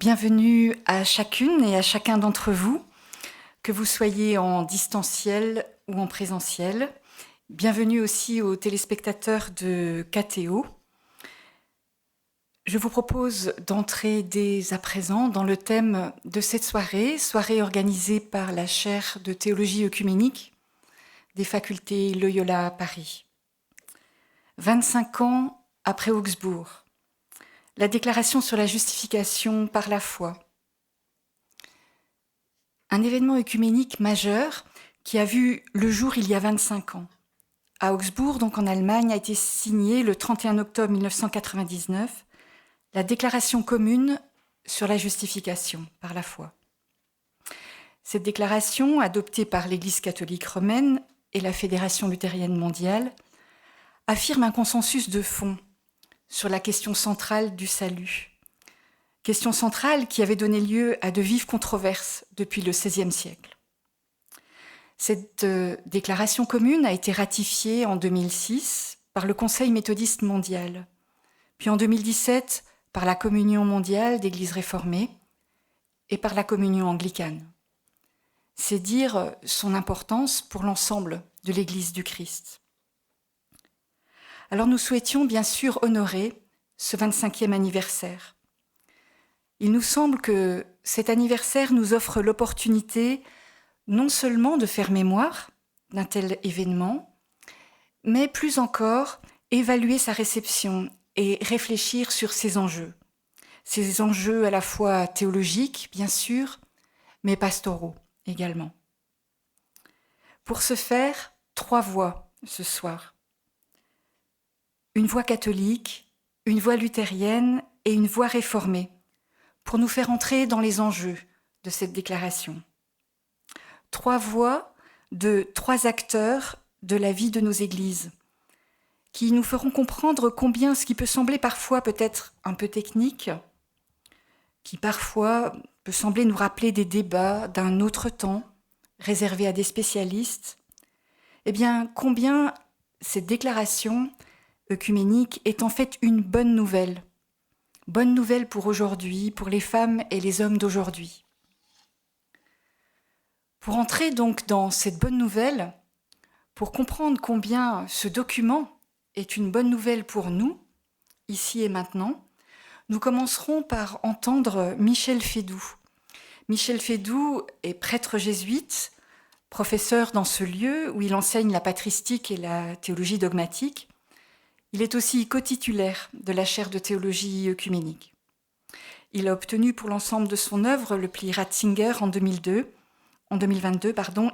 Bienvenue à chacune et à chacun d'entre vous, que vous soyez en distanciel ou en présentiel. Bienvenue aussi aux téléspectateurs de KTO. Je vous propose d'entrer dès à présent dans le thème de cette soirée organisée par la chaire de théologie œcuménique des facultés Loyola Paris. 25 ans après Augsbourg, la déclaration sur la justification par la foi. Un événement œcuménique majeur qui a vu le jour il y a 25 ans. À Augsbourg, donc en Allemagne, a été signée le 31 octobre 1999 la déclaration commune sur la justification par la foi. Cette déclaration, adoptée par l'Église catholique romaine et la Fédération luthérienne mondiale, affirme un consensus de fond sur la question centrale du salut. Question centrale qui avait donné lieu à de vives controverses depuis le XVIe siècle. Cette déclaration commune a été ratifiée en 2006 par le Conseil méthodiste mondial, puis en 2017 par la Communion mondiale d'Églises réformées et par la Communion anglicane. C'est dire son importance pour l'ensemble de l'Église du Christ. Alors nous souhaitions bien sûr honorer ce 25e anniversaire. Il nous semble que cet anniversaire nous offre l'opportunité non seulement de faire mémoire d'un tel événement, mais plus encore évaluer sa réception et réfléchir sur ses enjeux. Ces enjeux à la fois théologiques, bien sûr, mais pastoraux également. Pour ce faire, 3 voix ce soir. Une voix catholique, une voix luthérienne et une voix réformée, pour nous faire entrer dans les enjeux de cette déclaration. 3 voix de 3 acteurs de la vie de nos églises, qui nous feront comprendre combien ce qui peut sembler parfois peut-être un peu technique, qui parfois peut sembler nous rappeler des débats d'un autre temps, réservés à des spécialistes, eh bien combien cette déclaration œcuménique est en fait une bonne nouvelle pour aujourd'hui, pour les femmes et les hommes d'aujourd'hui. Pour entrer donc dans cette bonne nouvelle, pour comprendre combien ce document est une bonne nouvelle pour nous, ici et maintenant, nous commencerons par entendre Michel Fédoux. Michel Fédoux est prêtre jésuite, professeur dans ce lieu où il enseigne la patristique et la théologie dogmatique. Il est aussi co-titulaire de la chaire de théologie œcuménique. Il a obtenu pour l'ensemble de son œuvre le prix Ratzinger en 2022,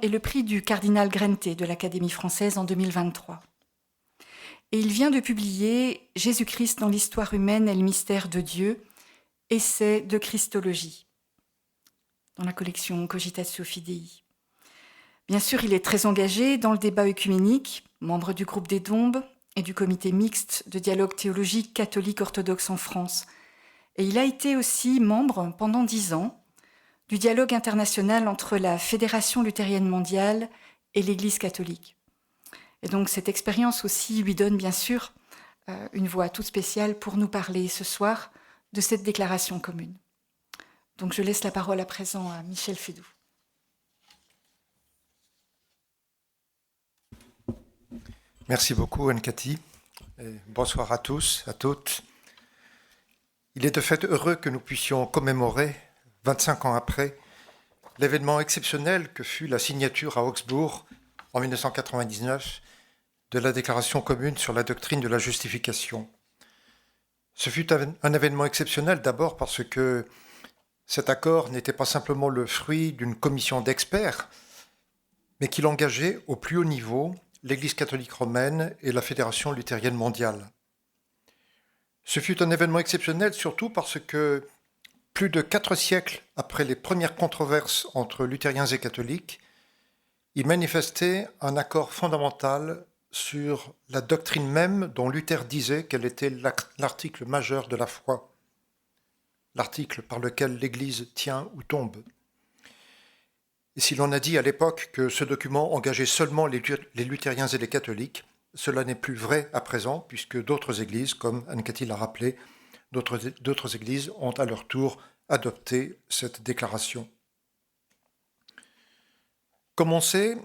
et le prix du cardinal Grente de l'Académie française en 2023. Et il vient de publier Jésus-Christ dans l'histoire humaine et le mystère de Dieu, essai de Christologie, dans la collection Cogitatio Fidei. Bien sûr, il est très engagé dans le débat œcuménique, membre du groupe des Dombes et du comité mixte de dialogue théologique catholique orthodoxe en France. Et il a été aussi membre pendant 10 ans du dialogue international entre la Fédération luthérienne mondiale et l'Église catholique. Et donc cette expérience aussi lui donne bien sûr une voix toute spéciale pour nous parler ce soir de cette déclaration commune. Donc je laisse la parole à présent à Michel Fédoux. Merci beaucoup Anne-Cathy. Bonsoir à tous, à toutes. Il est de fait heureux que nous puissions commémorer, 25 ans après, l'événement exceptionnel que fut la signature à Augsbourg en 1999 de la déclaration commune sur la doctrine de la justification. Ce fut un événement exceptionnel d'abord parce que cet accord n'était pas simplement le fruit d'une commission d'experts, mais qu'il engageait au plus haut niveau l'Église catholique romaine et la Fédération luthérienne mondiale. Ce fut un événement exceptionnel surtout parce que plus de 4 siècles après les premières controverses entre luthériens et catholiques, il manifestait un accord fondamental sur la doctrine même dont Luther disait qu'elle était l'article majeur de la foi, l'article par lequel l'Église tient ou tombe. Et si l'on a dit à l'époque que ce document engageait seulement les luthériens et les catholiques, cela n'est plus vrai à présent, puisque d'autres églises, comme Anne-Cathy l'a rappelé, d'autres églises ont à leur tour adopté cette déclaration. Comme on sait,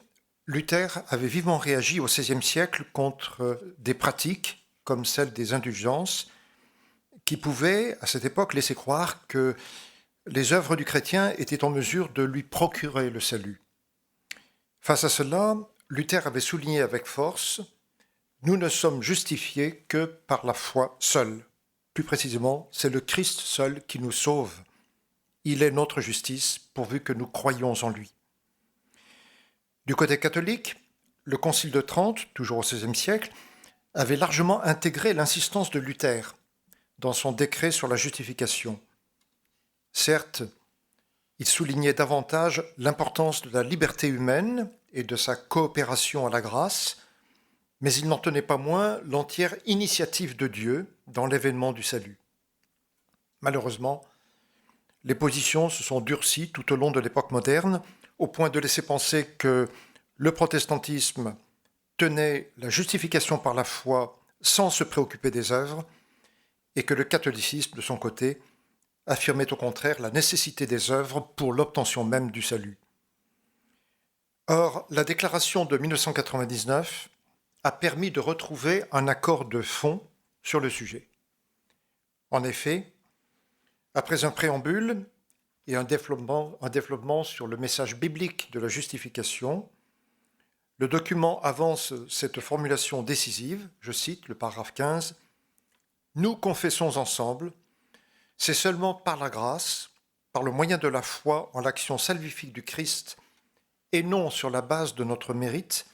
Luther avait vivement réagi au XVIe siècle contre des pratiques comme celle des indulgences qui pouvaient, à cette époque, laisser croire que les œuvres du chrétien étaient en mesure de lui procurer le salut. Face à cela, Luther avait souligné avec force « Nous ne sommes justifiés que par la foi seule ». Plus précisément, c'est le Christ seul qui nous sauve. Il est notre justice pourvu que nous croyions en lui. Du côté catholique, le Concile de Trente, toujours au XVIe siècle, avait largement intégré l'insistance de Luther dans son décret sur la justification. Certes, il soulignait davantage l'importance de la liberté humaine et de sa coopération à la grâce, mais il n'en tenait pas moins l'entière initiative de Dieu dans l'événement du salut. Malheureusement, les positions se sont durcies tout au long de l'époque moderne, au point de laisser penser que le protestantisme tenait la justification par la foi sans se préoccuper des œuvres, et que le catholicisme, de son côté, affirmait au contraire la nécessité des œuvres pour l'obtention même du salut. Or, la déclaration de 1999 a permis de retrouver un accord de fond sur le sujet. En effet, après un préambule et un développement sur le message biblique de la justification, le document avance cette formulation décisive, je cite le paragraphe 15, « Nous confessons ensemble, c'est seulement par la grâce, par le moyen de la foi en l'action salvifique du Christ, et non sur la base de notre mérite,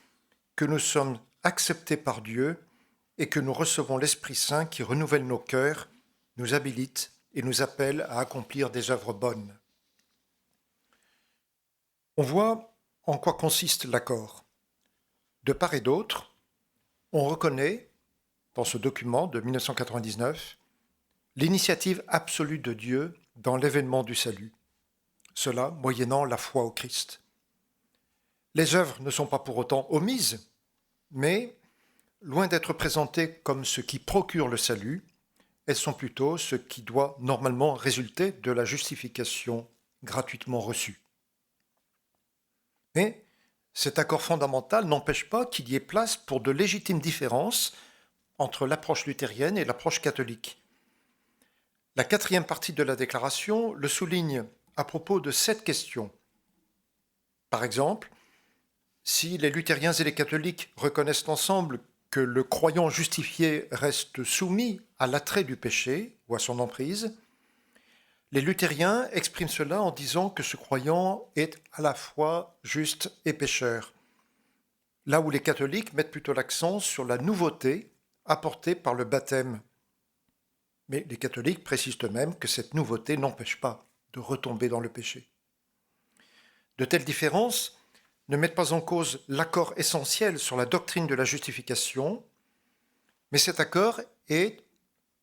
que nous sommes acceptés par Dieu et que nous recevons l'Esprit Saint qui renouvelle nos cœurs, nous habilite et nous appelle à accomplir des œuvres bonnes. » On voit en quoi consiste l'accord. De part et d'autre, on reconnaît, dans ce document de 1999, l'initiative absolue de Dieu dans l'événement du salut, cela moyennant la foi au Christ. Les œuvres ne sont pas pour autant omises, mais, loin d'être présentées comme ce qui procure le salut, elles sont plutôt ce qui doit normalement résulter de la justification gratuitement reçue. Mais cet accord fondamental n'empêche pas qu'il y ait place pour de légitimes différences entre l'approche luthérienne et l'approche catholique. La quatrième partie de la déclaration le souligne à propos de 7 questions. Par exemple, si les luthériens et les catholiques reconnaissent ensemble que le croyant justifié reste soumis à l'attrait du péché ou à son emprise, les luthériens expriment cela en disant que ce croyant est à la fois juste et pécheur, là où les catholiques mettent plutôt l'accent sur la nouveauté apportée par le baptême. Mais les catholiques précisent eux-mêmes que cette nouveauté n'empêche pas de retomber dans le péché. De telles différences ne mettent pas en cause l'accord essentiel sur la doctrine de la justification, mais cet accord est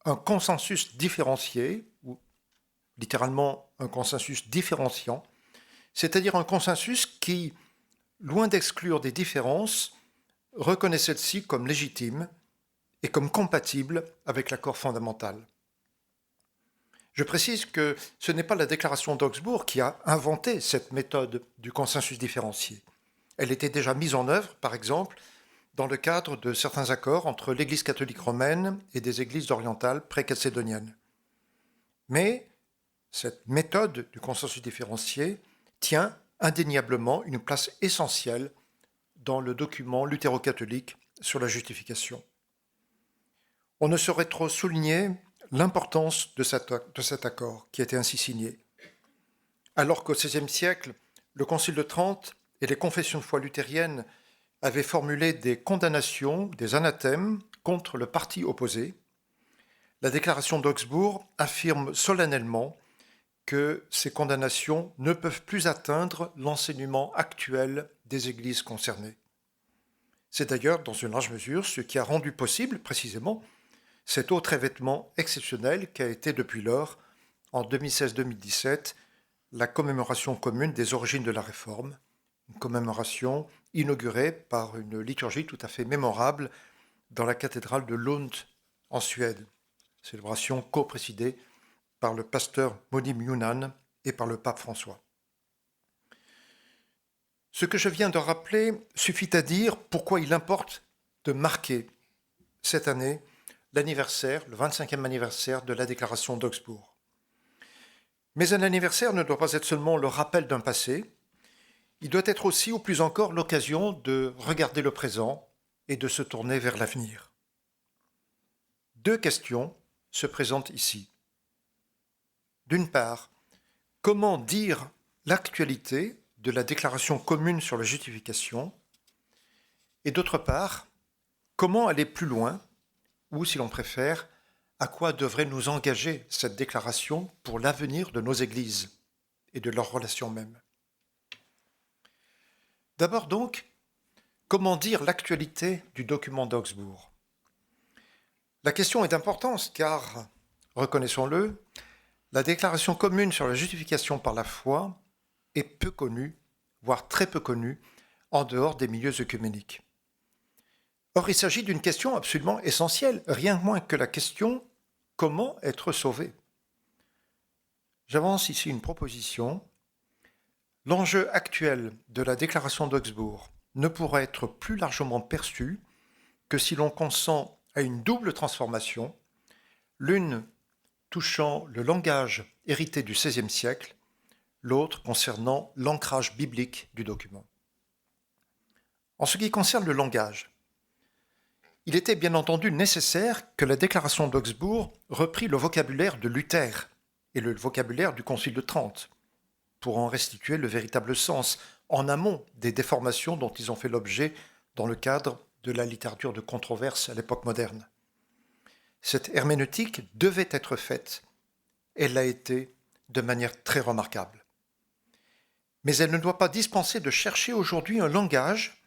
un consensus différencié, ou littéralement un consensus différenciant, c'est-à-dire un consensus qui, loin d'exclure des différences, reconnaît celles-ci comme légitimes et comme compatibles avec l'accord fondamental. Je précise que ce n'est pas la déclaration d'Augsbourg qui a inventé cette méthode du consensus différencié. Elle était déjà mise en œuvre, par exemple, dans le cadre de certains accords entre l'Église catholique romaine et des églises orientales pré-calcédoniennes. Mais cette méthode du consensus différencié tient indéniablement une place essentielle dans le document luthéro-catholique sur la justification. On ne saurait trop souligner l'importance de cet accord qui a été ainsi signé. Alors qu'au XVIe siècle, le Concile de Trente et les confessions de foi luthériennes avaient formulé des condamnations, des anathèmes contre le parti opposé, la déclaration d'Augsbourg affirme solennellement que ces condamnations ne peuvent plus atteindre l'enseignement actuel des églises concernées. C'est d'ailleurs, dans une large mesure, ce qui a rendu possible, précisément, cet autre événement exceptionnel qui a été depuis lors, en 2016-2017, la commémoration commune des origines de la Réforme, une commémoration inaugurée par une liturgie tout à fait mémorable dans la cathédrale de Lund, en Suède. Célébration co-présidée par le pasteur Modim Younan et par le pape François. Ce que je viens de rappeler suffit à dire pourquoi il importe de marquer cette année l'anniversaire, le 25e anniversaire de la déclaration d'Augsbourg. Mais un anniversaire ne doit pas être seulement le rappel d'un passé, il doit être aussi, ou plus encore, l'occasion de regarder le présent et de se tourner vers l'avenir. Deux questions se présentent ici. D'une part, comment dire l'actualité de la déclaration commune sur la justification? Et d'autre part, comment aller plus loin, ou si l'on préfère, à quoi devrait nous engager cette déclaration pour l'avenir de nos églises et de leurs relations mêmes? D'abord donc, comment dire l'actualité du document d'Augsbourg? La question est d'importance car, reconnaissons-le, la déclaration commune sur la justification par la foi est peu connue, voire très peu connue, en dehors des milieux œcuméniques. Or, il s'agit d'une question absolument essentielle, rien de moins que la question « Comment être sauvé ?» J'avance ici une proposition. L'enjeu actuel de la déclaration d'Augsbourg ne pourra être plus largement perçu que si l'on consent à une double transformation, l'une touchant le langage hérité du XVIe siècle, l'autre concernant l'ancrage biblique du document. En ce qui concerne le langage, il était bien entendu nécessaire que la déclaration d'Augsbourg reprît le vocabulaire de Luther et le vocabulaire du Concile de Trente, pour en restituer le véritable sens, en amont des déformations dont ils ont fait l'objet dans le cadre de la littérature de controverse à l'époque moderne. Cette herméneutique devait être faite, elle l'a été de manière très remarquable. Mais elle ne doit pas dispenser de chercher aujourd'hui un langage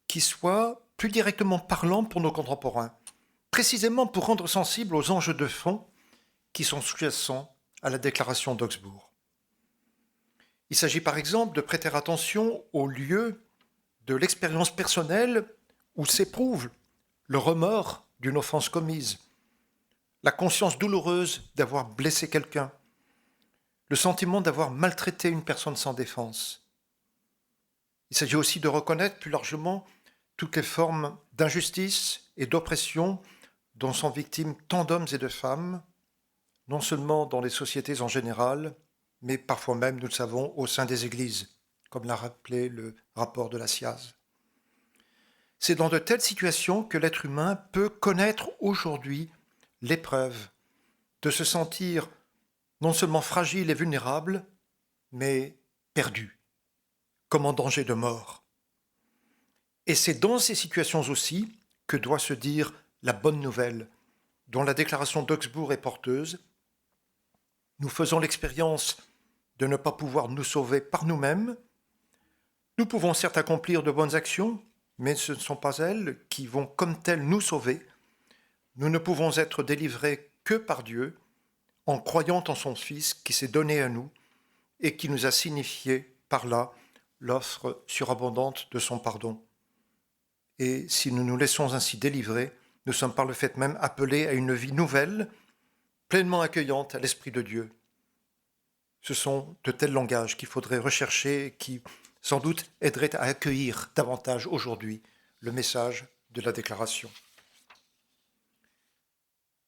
qui soit plus directement parlant pour nos contemporains, précisément pour rendre sensibles aux enjeux de fond qui sont sous-jacents à la déclaration d'Augsbourg. Il s'agit par exemple de prêter attention au lieu de l'expérience personnelle où s'éprouve le remords d'une offense commise, la conscience douloureuse d'avoir blessé quelqu'un, le sentiment d'avoir maltraité une personne sans défense. Il s'agit aussi de reconnaître plus largement toutes les formes d'injustice et d'oppression dont sont victimes tant d'hommes et de femmes, non seulement dans les sociétés en général, mais parfois même, nous le savons, au sein des églises, comme l'a rappelé le rapport de la SIAZ. C'est dans de telles situations que l'être humain peut connaître aujourd'hui l'épreuve de se sentir non seulement fragile et vulnérable, mais perdu, comme en danger de mort. Et c'est dans ces situations aussi que doit se dire la bonne nouvelle, dont la déclaration d'Augsbourg est porteuse. Nous faisons l'expérience de ne pas pouvoir nous sauver par nous-mêmes. Nous pouvons certes accomplir de bonnes actions, mais ce ne sont pas elles qui vont comme telles nous sauver. Nous ne pouvons être délivrés que par Dieu, en croyant en son Fils qui s'est donné à nous et qui nous a signifié par là l'offre surabondante de son pardon. Et si nous nous laissons ainsi délivrer, nous sommes par le fait même appelés à une vie nouvelle, pleinement accueillante à l'Esprit de Dieu. Ce sont de tels langages qu'il faudrait rechercher et qui, sans doute, aideraient à accueillir davantage aujourd'hui le message de la déclaration.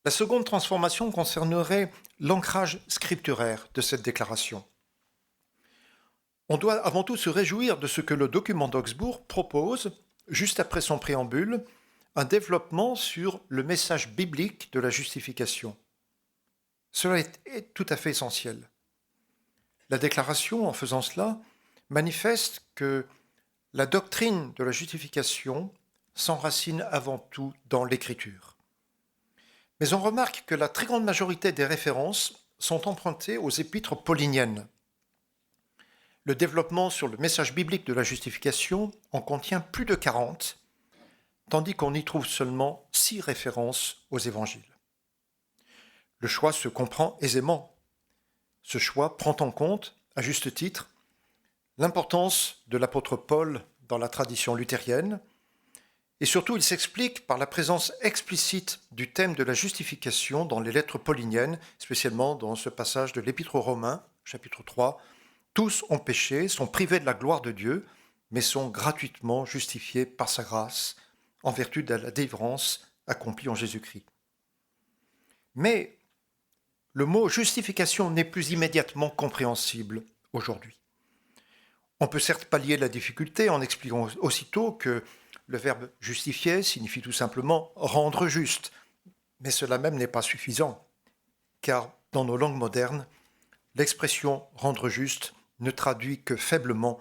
La seconde transformation concernerait l'ancrage scripturaire de cette déclaration. On doit avant tout se réjouir de ce que le document d'Augsbourg propose, juste après son préambule, un développement sur le message biblique de la justification. Cela est tout à fait essentiel. La déclaration, en faisant cela, manifeste que la doctrine de la justification s'enracine avant tout dans l'Écriture. Mais on remarque que la très grande majorité des références sont empruntées aux épîtres pauliniennes. Le développement sur le message biblique de la justification en contient plus de 40, tandis qu'on y trouve seulement 6 références aux évangiles. Le choix se comprend aisément. Ce choix prend en compte, à juste titre, l'importance de l'apôtre Paul dans la tradition luthérienne Et surtout, il s'explique par la présence explicite du thème de la justification dans les lettres pauliniennes, spécialement dans ce passage de l'Épître aux Romains, chapitre 3. Tous ont péché, sont privés de la gloire de Dieu, mais sont gratuitement justifiés par sa grâce, en vertu de la délivrance accomplie en Jésus-Christ. Mais le mot justification n'est plus immédiatement compréhensible aujourd'hui. On peut certes pallier la difficulté en expliquant aussitôt que le verbe justifier signifie tout simplement rendre juste, mais cela même n'est pas suffisant, car dans nos langues modernes, l'expression rendre juste ne traduit que faiblement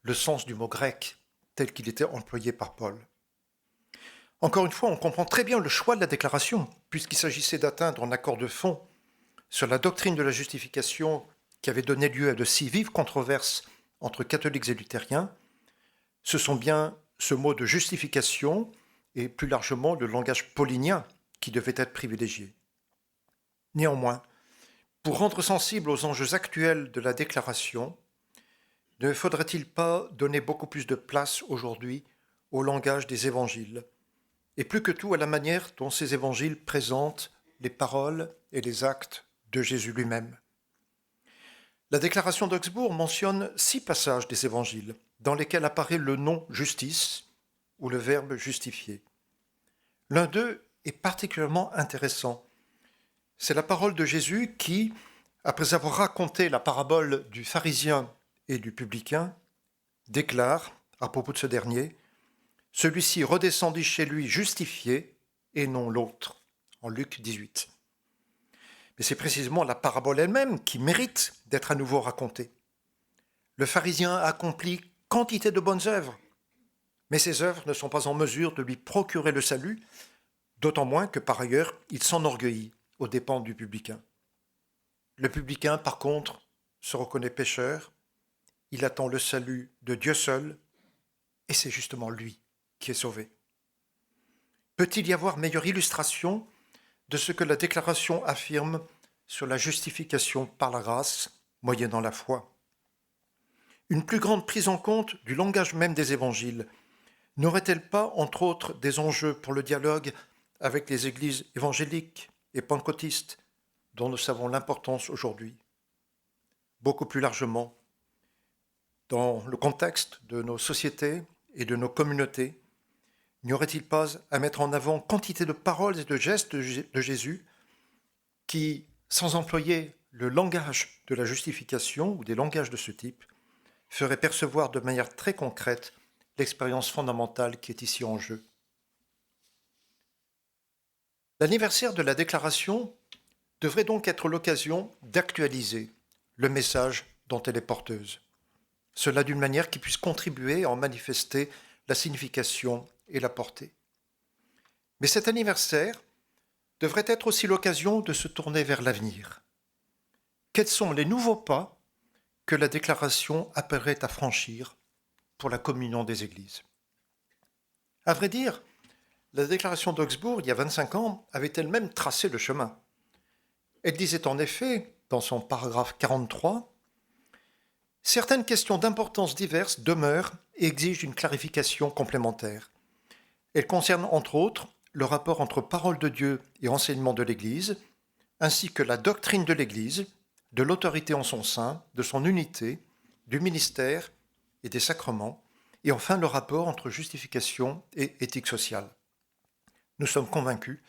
le sens du mot grec tel qu'il était employé par Paul. Encore une fois, on comprend très bien le choix de la déclaration, puisqu'il s'agissait d'atteindre un accord de fond sur la doctrine de la justification qui avait donné lieu à de si vives controverses entre catholiques et luthériens. Ce sont bien ce mot de justification et plus largement le langage paulinien qui devait être privilégié. Néanmoins, pour rendre sensible aux enjeux actuels de la déclaration, ne faudrait-il pas donner beaucoup plus de place aujourd'hui au langage des évangiles, et plus que tout à la manière dont ces évangiles présentent les paroles et les actes de Jésus lui-même? La déclaration d'Augsbourg mentionne 6 passages des évangiles dans lesquels apparaît le nom justice ou le verbe justifier. L'un d'eux est particulièrement intéressant. C'est la parole de Jésus qui, après avoir raconté la parabole du pharisien et du publicain, déclare, à propos de ce dernier, « Celui-ci redescendit chez lui justifié et non l'autre » en Luc 18. Mais c'est précisément la parabole elle-même qui mérite d'être à nouveau racontée. Le pharisien a accompli quantité de bonnes œuvres, mais ces œuvres ne sont pas en mesure de lui procurer le salut, d'autant moins que par ailleurs il s'enorgueillit aux dépens du publicain. Le publicain, par contre, se reconnaît pécheur, il attend le salut de Dieu seul, et c'est justement lui qui est sauvé. Peut-il y avoir meilleure illustration de ce que la déclaration affirme sur la justification par la grâce, moyennant la foi? Une plus grande prise en compte du langage même des évangiles n'aurait-elle pas, entre autres, des enjeux pour le dialogue avec les églises évangéliques et pentecôtistes, dont nous savons l'importance aujourd'hui? Beaucoup plus largement, dans le contexte de nos sociétés et de nos communautés, n'y aurait-il pas à mettre en avant quantité de paroles et de gestes de Jésus qui, sans employer le langage de la justification ou des langages de ce type, feraient percevoir de manière très concrète l'expérience fondamentale qui est ici en jeu? L'anniversaire de la déclaration devrait donc être l'occasion d'actualiser le message dont elle est porteuse. Cela d'une manière qui puisse contribuer à en manifester la signification et la portée. Mais cet anniversaire devrait être aussi l'occasion de se tourner vers l'avenir. Quels sont les nouveaux pas que la déclaration appellerait à franchir pour la communion des églises? À vrai dire, la déclaration d'Augsbourg, il y a 25 ans, avait elle-même tracé le chemin. Elle disait en effet, dans son paragraphe 43, « Certaines questions d'importance diverse demeurent et exigent une clarification complémentaire. Elles concernent entre autres le rapport entre parole de Dieu et enseignement de l'Église, ainsi que la doctrine de l'Église, de l'autorité en son sein, de son unité, du ministère et des sacrements, et enfin le rapport entre justification et éthique sociale. Nous sommes convaincus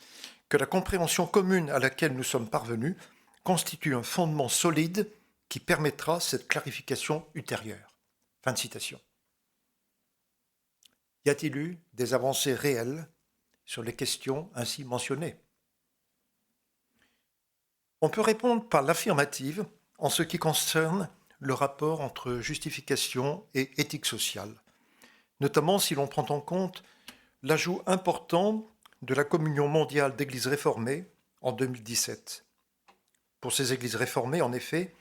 que la compréhension commune à laquelle nous sommes parvenus constitue un fondement solide qui permettra cette clarification ultérieure. » Fin de citation. Y a-t-il eu des avancées réelles sur les questions ainsi mentionnées? On peut répondre par l'affirmative en ce qui concerne le rapport entre justification et éthique sociale, notamment si l'on prend en compte l'ajout important de la Communion mondiale d'églises réformées en 2017. Pour ces églises réformées, en effet,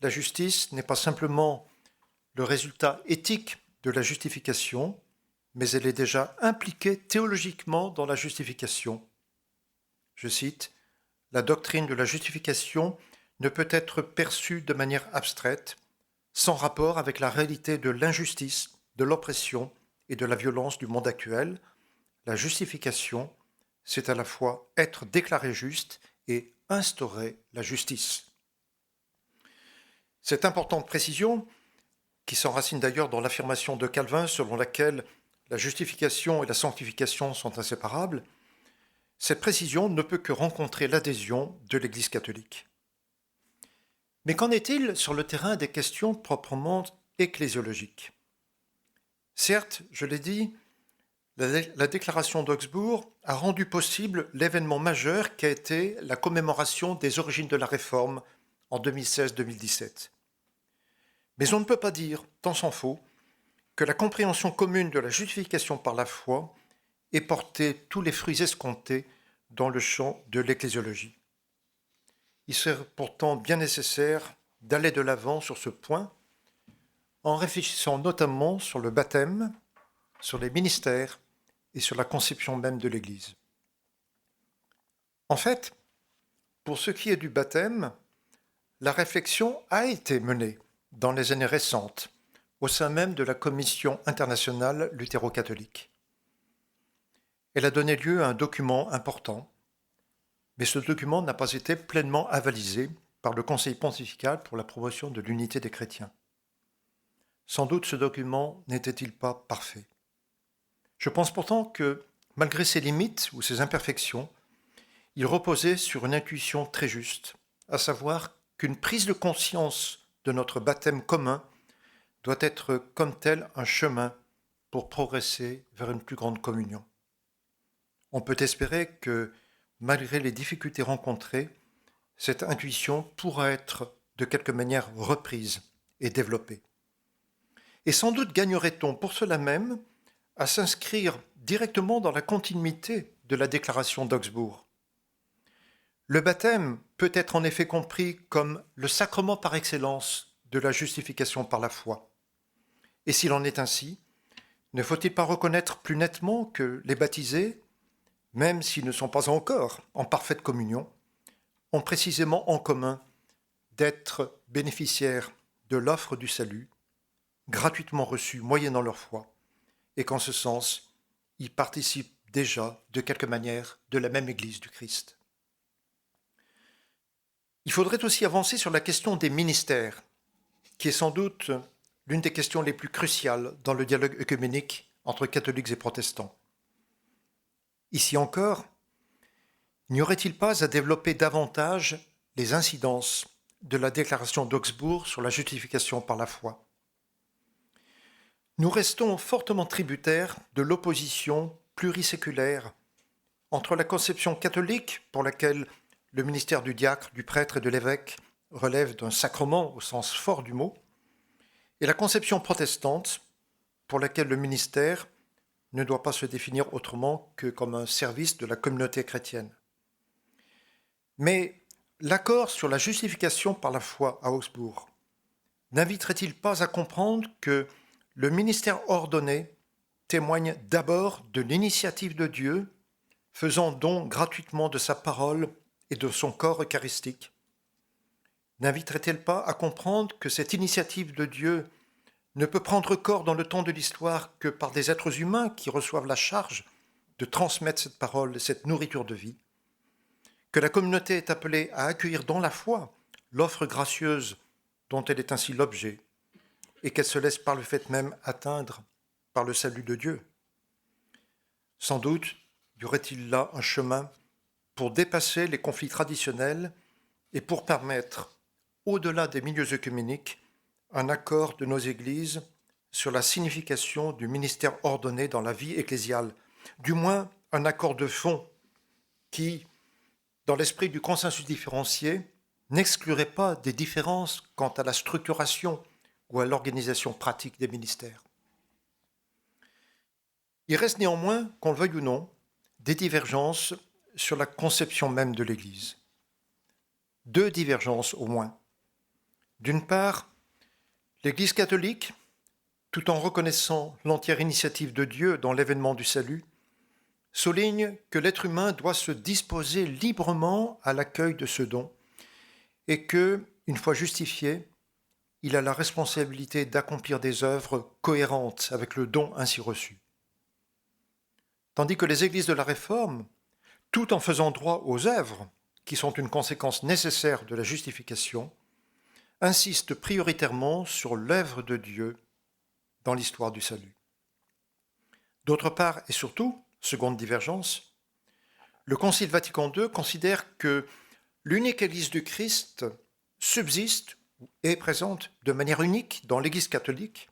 la justice n'est pas simplement le résultat éthique de la justification, mais elle est déjà impliquée théologiquement dans la justification. Je cite, « La doctrine de la justification ne peut être perçue de manière abstraite, sans rapport avec la réalité de l'injustice, de l'oppression et de la violence du monde actuel, la justification, c'est à la fois être déclaré juste et instaurer la justice. Cette importante précision, qui s'enracine d'ailleurs dans l'affirmation de Calvin selon laquelle la justification et la sanctification sont inséparables, cette précision ne peut que rencontrer l'adhésion de l'Église catholique. Mais qu'en est-il sur le terrain des questions proprement ecclésiologiques ? Certes, je l'ai dit, la déclaration d'Augsbourg a rendu possible l'événement majeur qui a été la commémoration des origines de la Réforme en 2016-2017. Mais on ne peut pas dire, tant s'en faut, que la compréhension commune de la justification par la foi ait porté tous les fruits escomptés dans le champ de l'ecclésiologie. Il serait pourtant bien nécessaire d'aller de l'avant sur ce point, en réfléchissant notamment sur le baptême, sur les ministères et sur la conception même de l'Église. En fait, pour ce qui est du baptême, la réflexion a été menée dans les années récentes au sein même de la Commission internationale luthéro-catholique. Elle a donné lieu à un document important, mais ce document n'a pas été pleinement avalisé par le Conseil pontifical pour la promotion de l'unité des chrétiens. Sans doute ce document n'était-il pas parfait. Je pense pourtant que, malgré ses limites ou ses imperfections, il reposait sur une intuition très juste, à savoir qu'une prise de conscience de notre baptême commun doit être comme tel un chemin pour progresser vers une plus grande communion. On peut espérer que, malgré les difficultés rencontrées, cette intuition pourra être de quelque manière reprise et développée. Et sans doute gagnerait-on pour cela même à s'inscrire directement dans la continuité de la déclaration d'Augsbourg. Le baptême peut être en effet compris comme le sacrement par excellence de la justification par la foi. Et s'il en est ainsi, ne faut-il pas reconnaître plus nettement que les baptisés, même s'ils ne sont pas encore en parfaite communion, ont précisément en commun d'être bénéficiaires de l'offre du salut, gratuitement reçue moyennant leur foi, et qu'en ce sens, ils participent déjà, de quelque manière, de la même Église du Christ. Il faudrait aussi avancer sur la question des ministères, qui est sans doute l'une des questions les plus cruciales dans le dialogue œcuménique entre catholiques et protestants. Ici encore, n'y aurait-il pas à développer davantage les incidences de la déclaration d'Augsbourg sur la justification par la foi ? Nous restons fortement tributaires de l'opposition pluriséculaire entre la conception catholique, pour laquelle le ministère du diacre, du prêtre et de l'évêque relève d'un sacrement au sens fort du mot, et la conception protestante, pour laquelle le ministère ne doit pas se définir autrement que comme un service de la communauté chrétienne. Mais l'accord sur la justification par la foi à Augsbourg n'inviterait-il pas à comprendre que le ministère ordonné témoigne d'abord de l'initiative de Dieu, faisant don gratuitement de sa parole et de son corps eucharistique? N'inviterait-elle pas à comprendre que cette initiative de Dieu ne peut prendre corps dans le temps de l'histoire que par des êtres humains qui reçoivent la charge de transmettre cette parole, cette nourriture de vie? Que la communauté est appelée à accueillir dans la foi l'offre gracieuse dont elle est ainsi l'objet, et qu'elle se laisse par le fait même atteindre par le salut de Dieu. Sans doute y aurait-il là un chemin pour dépasser les conflits traditionnels et pour permettre, au-delà des milieux œcuméniques, un accord de nos églises sur la signification du ministère ordonné dans la vie ecclésiale, du moins un accord de fond qui, dans l'esprit du consensus différencié, n'exclurait pas des différences quant à la structuration ou à l'organisation pratique des ministères. Il reste néanmoins, qu'on le veuille ou non, des divergences sur la conception même de l'Église. Deux divergences au moins. D'une part, l'Église catholique, tout en reconnaissant l'entière initiative de Dieu dans l'événement du salut, souligne que l'être humain doit se disposer librement à l'accueil de ce don et que, une fois justifié, il a la responsabilité d'accomplir des œuvres cohérentes avec le don ainsi reçu. tandis que les églises de la Réforme, tout en faisant droit aux œuvres, qui sont une conséquence nécessaire de la justification, insistent prioritairement sur l'œuvre de Dieu dans l'histoire du salut. D'autre part, et surtout, seconde divergence, le Concile Vatican II considère que l'unique Église du Christ subsiste et est présente de manière unique dans l'Église catholique,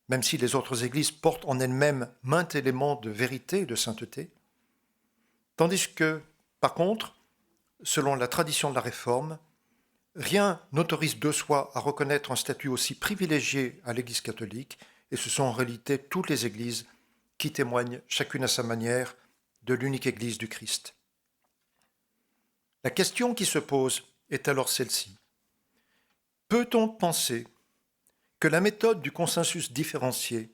même si les autres Églises portent en elles-mêmes maint élément de vérité et de sainteté, tandis que, par contre, selon la tradition de la Réforme, rien n'autorise de soi à reconnaître un statut aussi privilégié à l'Église catholique, et ce sont en réalité toutes les Églises qui témoignent, chacune à sa manière, de l'unique Église du Christ. La question qui se pose est alors celle-ci. Peut-on penser que la méthode du consensus différencié,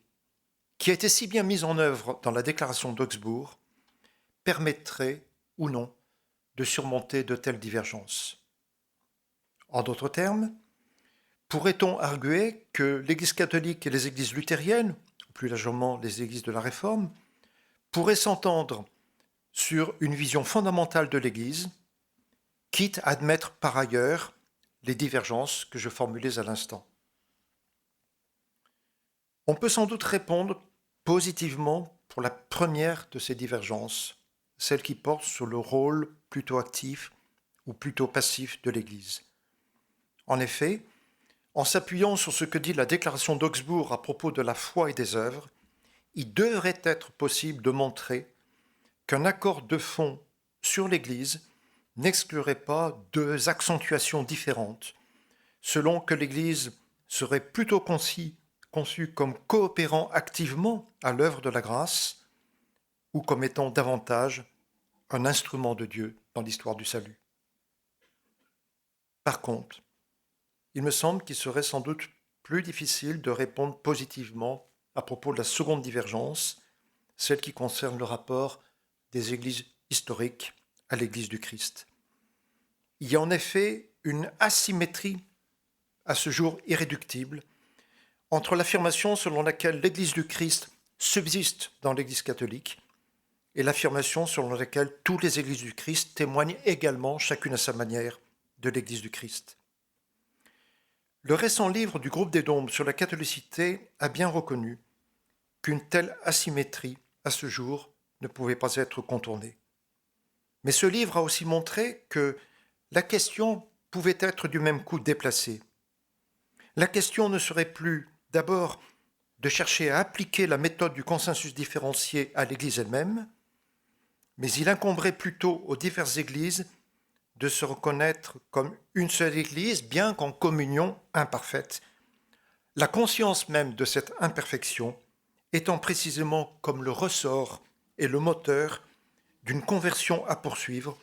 qui a été si bien mise en œuvre dans la déclaration d'Augsbourg, permettrait ou non de surmonter de telles divergences? En d'autres termes, pourrait-on arguer que l'Église catholique et les églises luthériennes, ou plus largement les églises de la Réforme, pourraient s'entendre sur une vision fondamentale de l'Église, quitte à admettre par ailleurs les divergences que je formulais à l'instant? On peut sans doute répondre positivement pour la première de ces divergences, celle qui porte sur le rôle plutôt actif ou plutôt passif de l'Église. En effet, en s'appuyant sur ce que dit la déclaration d'Augsbourg à propos de la foi et des œuvres, il devrait être possible de montrer qu'un accord de fond sur l'Église n'exclurait pas deux accentuations différentes, selon que l'Église serait plutôt conçue comme coopérant activement à l'œuvre de la grâce ou comme étant davantage un instrument de Dieu dans l'histoire du salut. Par contre, il me semble qu'il serait sans doute plus difficile de répondre positivement à propos de la seconde divergence, celle qui concerne le rapport des églises historiques à l'Église du Christ. Il y a en effet une asymétrie à ce jour irréductible entre l'affirmation selon laquelle l'Église du Christ subsiste dans l'Église catholique et l'affirmation selon laquelle toutes les Églises du Christ témoignent également, chacune à sa manière, de l'Église du Christ. Le récent livre du groupe des Dombes sur la catholicité a bien reconnu qu'une telle asymétrie, à ce jour, ne pouvait pas être contournée. Mais ce livre a aussi montré que la question pouvait être du même coup déplacée. La question ne serait plus, d'abord, de chercher à appliquer la méthode du consensus différencié à l'Église elle-même, mais il incomberait plutôt aux diverses Églises de se reconnaître comme une seule Église, bien qu'en communion imparfaite, la conscience même de cette imperfection étant précisément comme le ressort et le moteur d'une conversion à poursuivre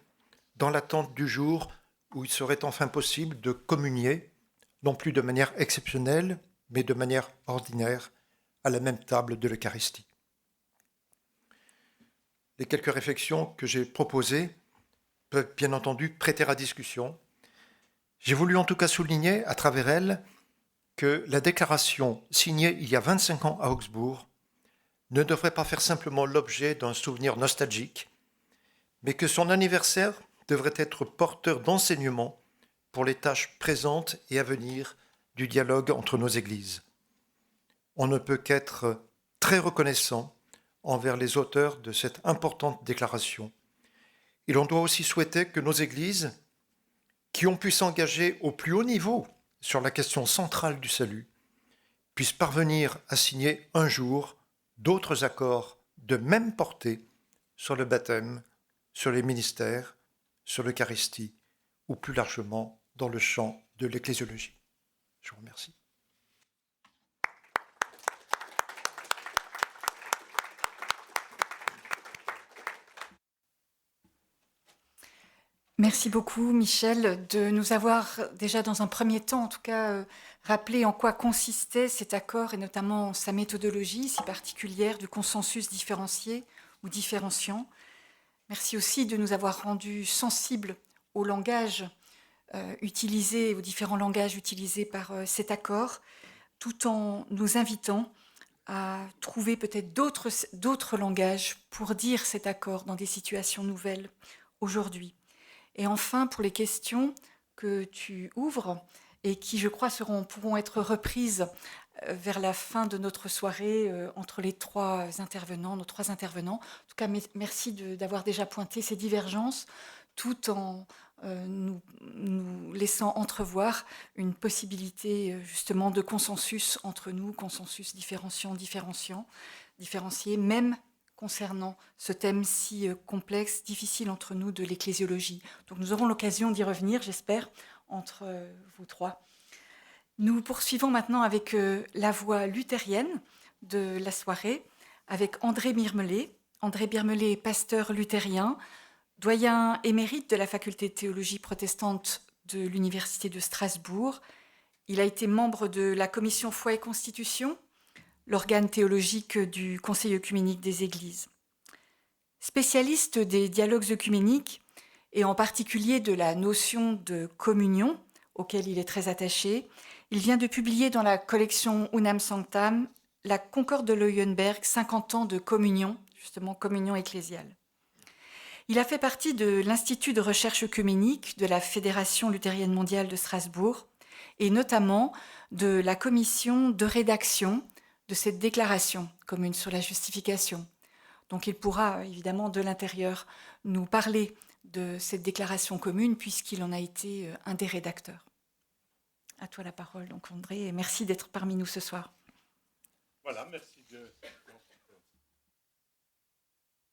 dans l'attente du jour où il serait enfin possible de communier, non plus de manière exceptionnelle, mais de manière ordinaire, à la même table de l'Eucharistie. Les quelques réflexions que j'ai proposées peuvent bien entendu prêter à discussion. J'ai voulu en tout cas souligner à travers elles que la déclaration signée il y a 25 ans à Augsbourg ne devrait pas faire simplement l'objet d'un souvenir nostalgique, mais que son anniversaire devrait être porteur d'enseignements pour les tâches présentes et à venir du dialogue entre nos églises. On ne peut qu'être très reconnaissant envers les auteurs de cette importante déclaration. Et l'on doit aussi souhaiter que nos églises, qui ont pu s'engager au plus haut niveau sur la question centrale du salut, puissent parvenir à signer un jour d'autres accords de même portée sur le baptême, sur les ministères, sur l'Eucharistie, ou plus largement dans le champ de l'ecclésiologie. Je vous remercie. Merci beaucoup, Michel, de nous avoir déjà dans un premier temps, en tout cas, rappelé en quoi consistait cet accord et notamment sa méthodologie si particulière du consensus différencié ou différenciant. Merci aussi de nous avoir rendus sensibles au langage utilisé, aux différents langages utilisés par cet accord, tout en nous invitant à trouver peut-être d'autres langages pour dire cet accord dans des situations nouvelles aujourd'hui. Et enfin, pour les questions que tu ouvres et qui, je crois, pourront être reprises vers la fin de notre soirée entre nos trois intervenants. En tout cas, merci d'avoir déjà pointé ces divergences tout en nous laissant entrevoir une possibilité justement de consensus entre nous, consensus différencié, même concernant ce thème si complexe, difficile entre nous de l'ecclésiologie. Donc nous aurons l'occasion d'y revenir, j'espère, entre vous trois. Nous poursuivons maintenant avec la voix luthérienne de la soirée, avec André Birmelet. André Birmelet est pasteur luthérien, doyen émérite de la faculté de théologie protestante de l'Université de Strasbourg. Il a été membre de la commission Foi et Constitution, l'organe théologique du Conseil œcuménique des Églises. Spécialiste des dialogues œcuméniques, et en particulier de la notion de communion, auquel il est très attaché, il vient de publier dans la collection Unam Sanctam la Concorde de Leuenberg, 50 ans de communion, justement communion ecclésiale. Il a fait partie de l'Institut de recherche œcuménique de la Fédération luthérienne mondiale de Strasbourg et notamment de la commission de rédaction de cette déclaration commune sur la justification. Donc il pourra évidemment de l'intérieur nous parler de cette déclaration commune puisqu'il en a été un des rédacteurs. À toi la parole, donc André, et merci d'être parmi nous ce soir. Voilà, merci de...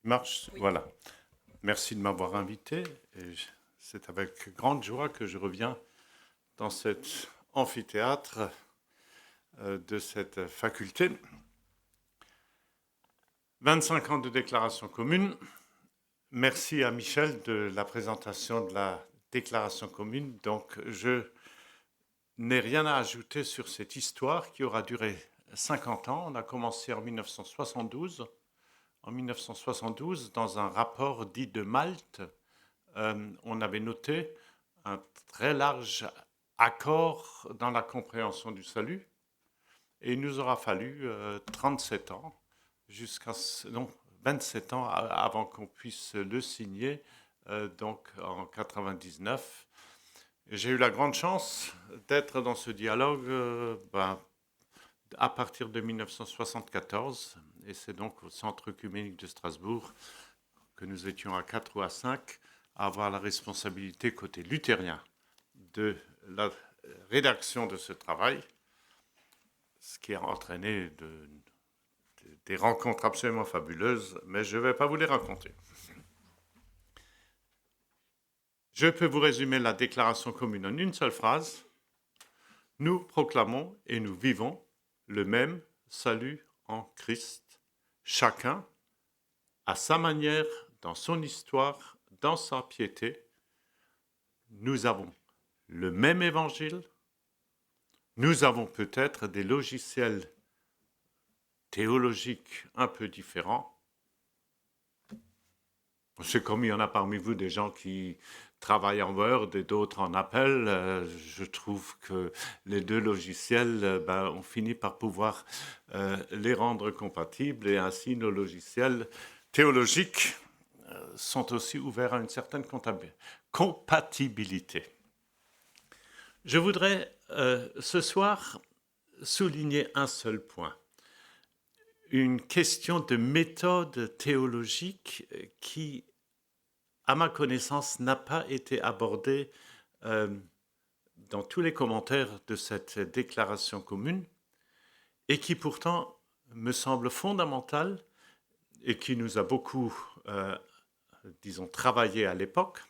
Marche, oui. Voilà. Merci de m'avoir invité. Et c'est avec grande joie que je reviens dans cet amphithéâtre de cette faculté. 25 ans de déclaration commune. Merci à Michel de la présentation de la déclaration commune. Donc, je n'ai rien à ajouter sur cette histoire qui aura duré 50 ans. On a commencé en 1972. En 1972, dans un rapport dit de Malte, on avait noté un très large accord dans la compréhension du salut. Et il nous aura fallu 37 ans, 27 ans avant qu'on puisse le signer, donc en 99. Et j'ai eu la grande chance d'être dans ce dialogue à partir de 1974. Et c'est donc au Centre œcuménique de Strasbourg que nous étions à 4 ou à 5 à avoir la responsabilité côté luthérien de la rédaction de ce travail, ce qui a entraîné des rencontres absolument fabuleuses, mais je ne vais pas vous les raconter. Je peux vous résumer la déclaration commune en une seule phrase. Nous proclamons et nous vivons le même salut en Christ, chacun à sa manière, dans son histoire, dans sa piété. Nous avons le même évangile. Nous avons peut-être des logiciels théologiques un peu différents. C'est comme il y en a parmi vous des gens qui travaillent en Word et d'autres en Apple. Je trouve que les deux logiciels, on finit par pouvoir les rendre compatibles et ainsi nos logiciels théologiques sont aussi ouverts à une certaine compatibilité. Je voudrais ce soir souligner un seul point. Une question de méthode théologique qui, à ma connaissance, n'a pas été abordée dans tous les commentaires de cette déclaration commune et qui pourtant me semble fondamentale et qui nous a beaucoup, travaillé à l'époque.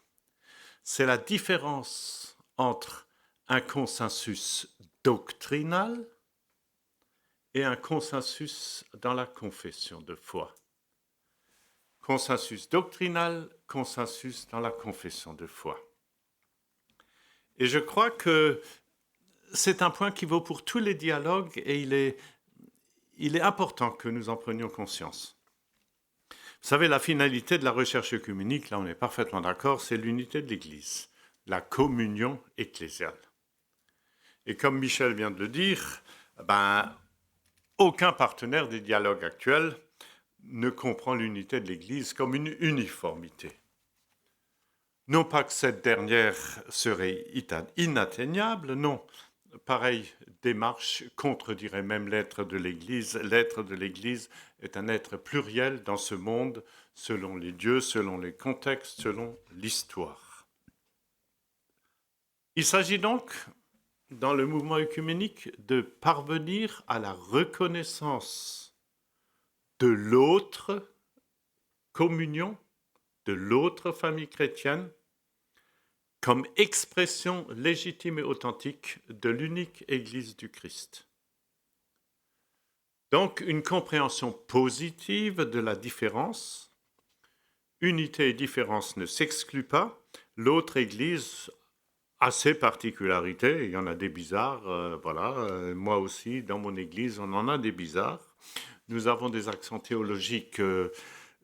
C'est la différence entre un consensus doctrinal et un consensus dans la confession de foi. Consensus doctrinal, consensus dans la confession de foi. Et je crois que c'est un point qui vaut pour tous les dialogues et il est important que nous en prenions conscience. Vous savez, la finalité de la recherche œcuménique, là on est parfaitement d'accord, c'est l'unité de l'Église, la communion ecclésiale. Et comme Michel vient de le dire, aucun partenaire des dialogues actuels ne comprend l'unité de l'Église comme une uniformité. Non pas que cette dernière serait inatteignable, non. Pareille démarche contredirait même l'être de l'Église. L'être de l'Église est un être pluriel dans ce monde, selon les dieux, selon les contextes, selon l'histoire. Il s'agit donc, dans le mouvement œcuménique, de parvenir à la reconnaissance de l'autre communion, de l'autre famille chrétienne, comme expression légitime et authentique de l'unique Église du Christ. Donc, une compréhension positive de la différence. Unité et différence ne s'excluent pas. L'autre Église a ses particularités. Il y en a des bizarres. Moi aussi, dans mon Église, on en a des bizarres. Nous avons des accents théologiques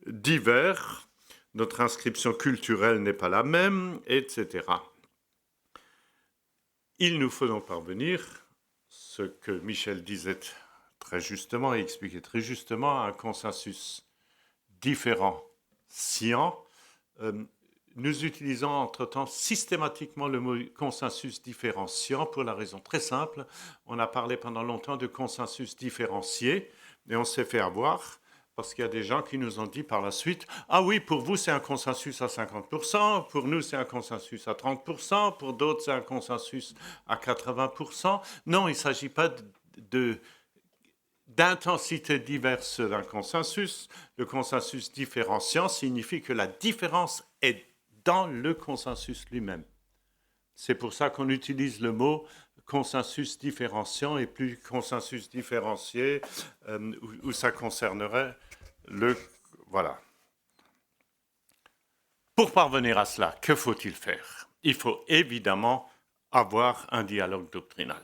divers. Notre inscription culturelle n'est pas la même, etc. Il nous faut donc parvenir, ce que Michel disait très justement et expliquait très justement, à un consensus différenciant. Nous utilisons entre-temps systématiquement le mot consensus différenciant pour la raison très simple. On a parlé pendant longtemps de consensus différencié et on s'est fait avoir. Parce qu'il y a des gens qui nous ont dit par la suite « Ah oui, pour vous, c'est un consensus à 50%, pour nous, c'est un consensus à 30%, pour d'autres, c'est un consensus à 80%. » Non, il ne s'agit pas d'intensité diverse d'un consensus. Le consensus différenciant signifie que la différence est dans le consensus lui-même. C'est pour ça qu'on utilise le mot consensus différenciant et plus consensus différencié, où ça concernerait le... Voilà. Pour parvenir à cela, que faut-il faire? Il faut évidemment avoir un dialogue doctrinal.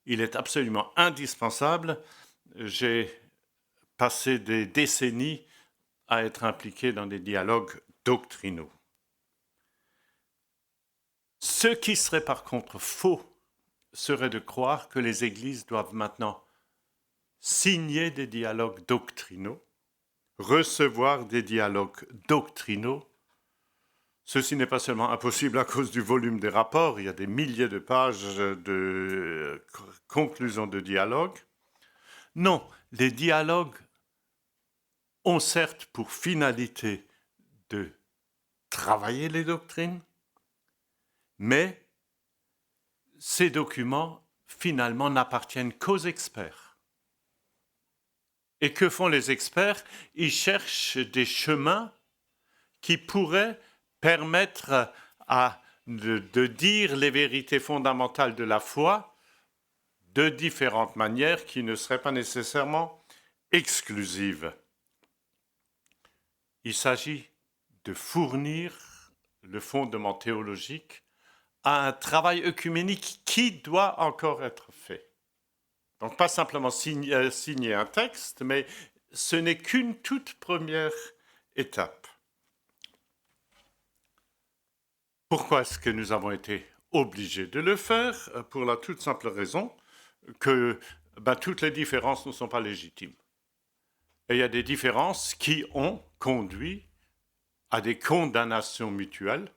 Il est absolument indispensable. J'ai passé des décennies à être impliqué dans des dialogues doctrinaux. Ce qui serait par contre faux serait de croire que les églises doivent maintenant signer des dialogues doctrinaux, recevoir des dialogues doctrinaux. Ceci n'est pas seulement impossible à cause du volume des rapports, il y a des milliers de pages de conclusions de dialogues. Non, les dialogues ont certes pour finalité de travailler les doctrines, mais ces documents, finalement, n'appartiennent qu'aux experts. Et que font les experts? Ils cherchent des chemins qui pourraient permettre de dire les vérités fondamentales de la foi de différentes manières qui ne seraient pas nécessairement exclusives. Il s'agit de fournir le fondement théologique à un travail œcuménique qui doit encore être fait. Donc pas simplement signer un texte, mais ce n'est qu'une toute première étape. Pourquoi est-ce que nous avons été obligés de le faire? Pour la toute simple raison que toutes les différences ne sont pas légitimes. Et il y a des différences qui ont conduit à des condamnations mutuelles,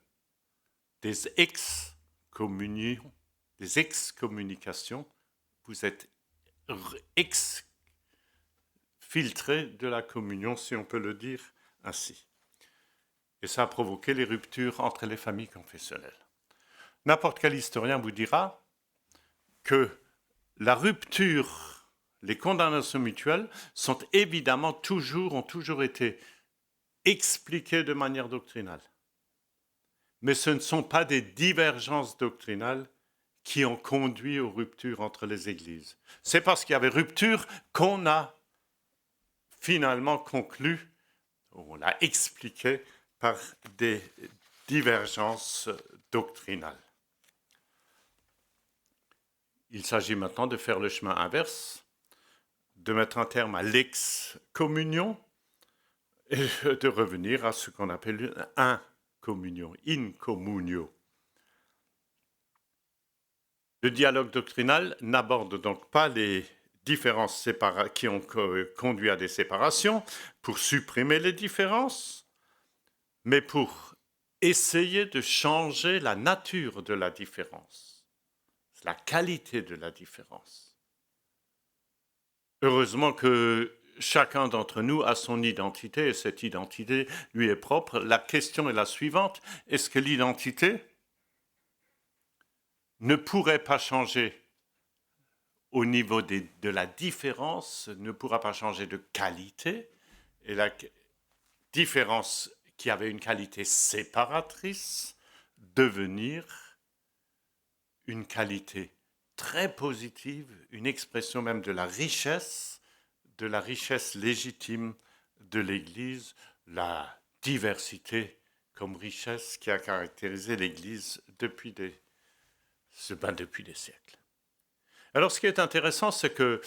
des excommunications. Vous êtes exfiltré de la communion, si on peut le dire ainsi. Et ça a provoqué les ruptures entre les familles confessionnelles. N'importe quel historien vous dira que la rupture, les condamnations mutuelles ont toujours été expliquées de manière doctrinale. Mais ce ne sont pas des divergences doctrinales qui ont conduit aux ruptures entre les églises. C'est parce qu'il y avait rupture qu'on a finalement conclu, on l'a expliqué par des divergences doctrinales. Il s'agit maintenant de faire le chemin inverse, de mettre un terme à l'excommunion et de revenir à ce qu'on appelle incommunion, in communio. Le dialogue doctrinal n'aborde donc pas les différences qui ont conduit à des séparations, pour supprimer les différences, mais pour essayer de changer la nature de la différence, la qualité de la différence. Heureusement que chacun d'entre nous a son identité et cette identité lui est propre. La question est la suivante, est-ce que l'identité ne pourrait pas changer au niveau de la différence, ne pourra pas changer de qualité, et la différence qui avait une qualité séparatrice devenir une qualité très positive, une expression même de la richesse légitime de l'Église, la diversité comme richesse qui a caractérisé l'Église depuis des siècles. Alors ce qui est intéressant, c'est que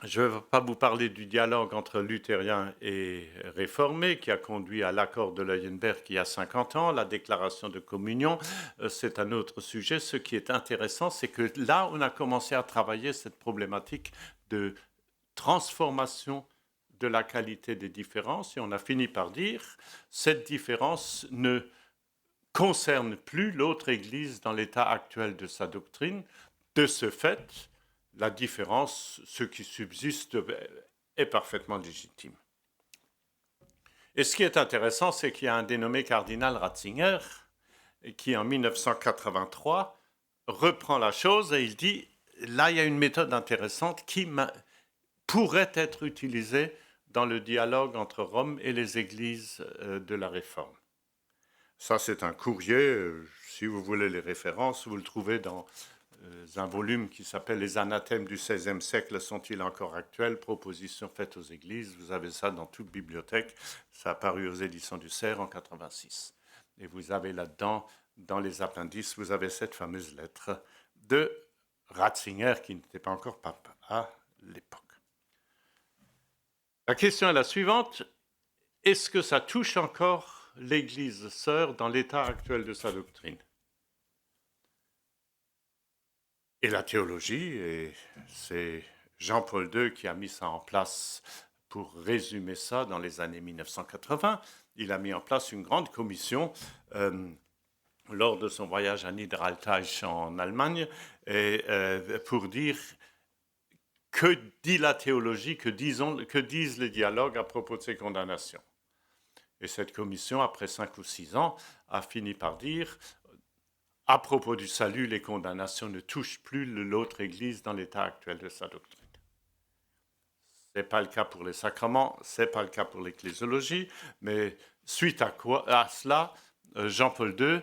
je ne vais pas vous parler du dialogue entre luthériens et réformés qui a conduit à l'accord de Leuenberg il y a 50 ans, la déclaration de communion, c'est un autre sujet. Ce qui est intéressant, c'est que là, on a commencé à travailler cette problématique de transformation de la qualité des différences et on a fini par dire cette différence ne concerne plus l'autre Église dans l'état actuel de sa doctrine. De ce fait, la différence, ce qui subsiste, est parfaitement légitime. Et ce qui est intéressant, c'est qu'il y a un dénommé cardinal Ratzinger qui, en 1983, reprend la chose et il dit, là, il y a une méthode intéressante qui pourrait être utilisée dans le dialogue entre Rome et les églises de la Réforme. Ça, c'est un courrier. Si vous voulez les références, vous le trouvez dans un volume qui s'appelle « Les anathèmes du XVIe siècle sont-ils encore actuels? Propositions faites aux églises ». Vous avez ça dans toute bibliothèque. Ça a paru aux éditions du Cerf en 86. Et vous avez là-dedans, dans les appendices, vous avez cette fameuse lettre de Ratzinger, qui n'était pas encore pape à l'époque. La question est la suivante. Est-ce que ça touche encore l'Église sœur dans l'état actuel de sa doctrine? Et la théologie, et c'est Jean-Paul II qui a mis ça en place pour résumer ça dans les années 1980. Il a mis en place une grande commission lors de son voyage à Niederaltaich en Allemagne et, pour dire que dit la théologie, que disent les dialogues à propos de ces condamnations. Et cette commission, après 5 ou 6 ans, a fini par dire à propos du salut, les condamnations ne touchent plus l'autre Église dans l'état actuel de sa doctrine. Ce n'est pas le cas pour les sacrements, ce n'est pas le cas pour l'ecclésiologie, mais suite à cela, Jean-Paul II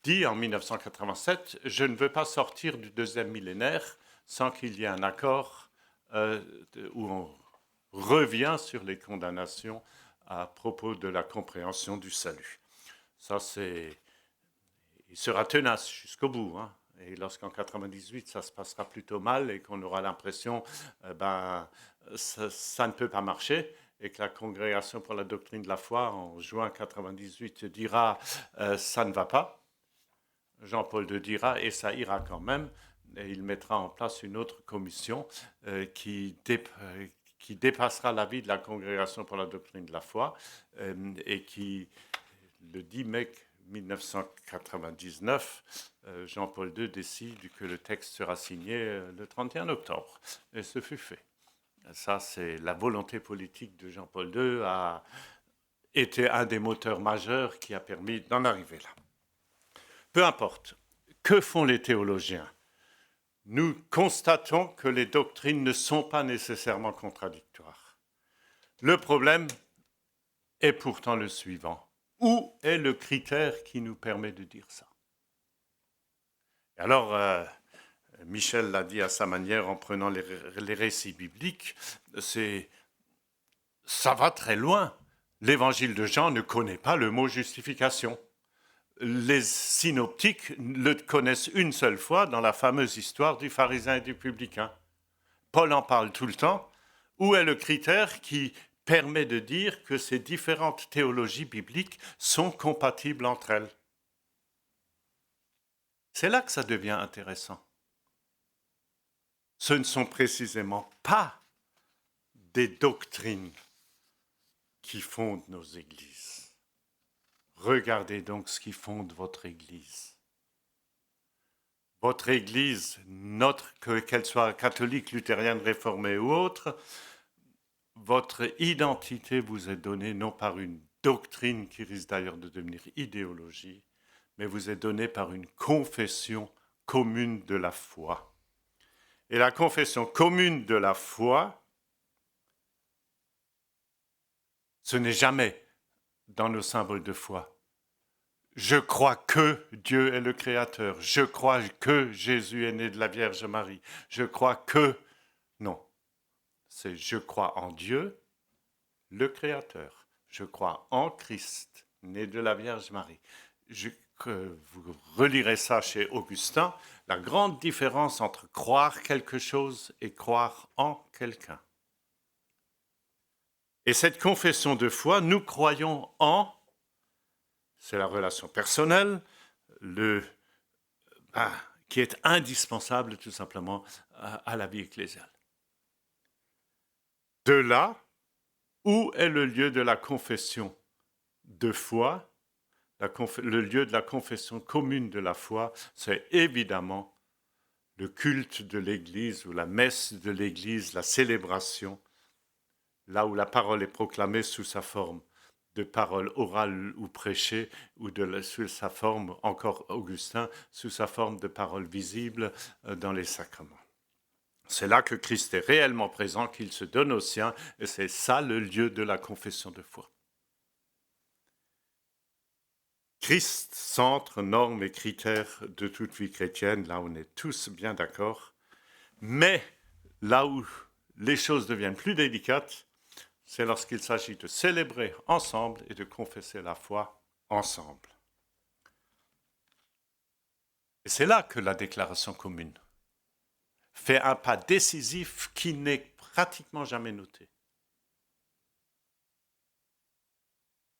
dit en 1987 « Je ne veux pas sortir du 2e millénaire sans qu'il y ait un accord où on revient sur les condamnations à propos de la compréhension du salut. » Ça, c'est... Il sera tenace jusqu'au bout. Hein. Et lorsqu'en 98, ça se passera plutôt mal et qu'on aura l'impression ça ne peut pas marcher et que la Congrégation pour la doctrine de la foi, en juin 98, dira ça ne va pas. Jean-Paul II dira et ça ira quand même. Et il mettra en place une autre commission qui dépassera l'avis de la Congrégation pour la doctrine de la foi et qui, le 10 mai 1999, Jean-Paul II décide que le texte sera signé le 31 octobre. Et ce fut fait. Ça, c'est la volonté politique de Jean-Paul II a été un des moteurs majeurs qui a permis d'en arriver là. Peu importe. Que font les théologiens? Nous constatons que les doctrines ne sont pas nécessairement contradictoires. Le problème est pourtant le suivant. Où est le critère qui nous permet de dire ça? Et alors, Michel l'a dit à sa manière en prenant les récits bibliques, ça va très loin. L'évangile de Jean ne connaît pas le mot justification. Les synoptiques le connaissent une seule fois dans la fameuse histoire du pharisien et du publicain. Paul en parle tout le temps. Où est le critère qui permet de dire que ces différentes théologies bibliques sont compatibles entre elles? C'est là que ça devient intéressant. ce ne sont précisément pas des doctrines qui fondent nos églises. Regardez donc ce qui fonde votre église. Votre église, qu'elle soit catholique, luthérienne, réformée ou autre, votre identité vous est donnée non par une doctrine qui risque d'ailleurs de devenir idéologie, mais vous est donnée par une confession commune de la foi. Et la confession commune de la foi, ce n'est jamais dans nos symboles de foi. Je crois que Dieu est le Créateur. Je crois que Jésus est né de la Vierge Marie. Je crois que... Non, c'est je crois en Dieu, le Créateur. Je crois en Christ, né de la Vierge Marie. Vous relirez ça chez Augustin, la grande différence entre croire quelque chose et croire en quelqu'un. Et cette confession de foi, nous croyons en... C'est la relation personnelle, qui est indispensable tout simplement à la vie ecclésiale. De là, où est le lieu de la confession de foi, le lieu de la confession commune de la foi, c'est évidemment le culte de l'Église ou la messe de l'Église, la célébration, là où la parole est proclamée sous sa forme de parole orale ou prêchée, ou sous sa forme, encore Augustin, sous sa forme de parole visible dans les sacrements. C'est là que Christ est réellement présent, qu'il se donne aux siens, et c'est ça le lieu de la confession de foi. Christ, centre, norme et critère de toute vie chrétienne, là on est tous bien d'accord, mais là où les choses deviennent plus délicates, c'est lorsqu'il s'agit de célébrer ensemble et de confesser la foi ensemble. Et c'est là que la déclaration commune fait un pas décisif qui n'est pratiquement jamais noté.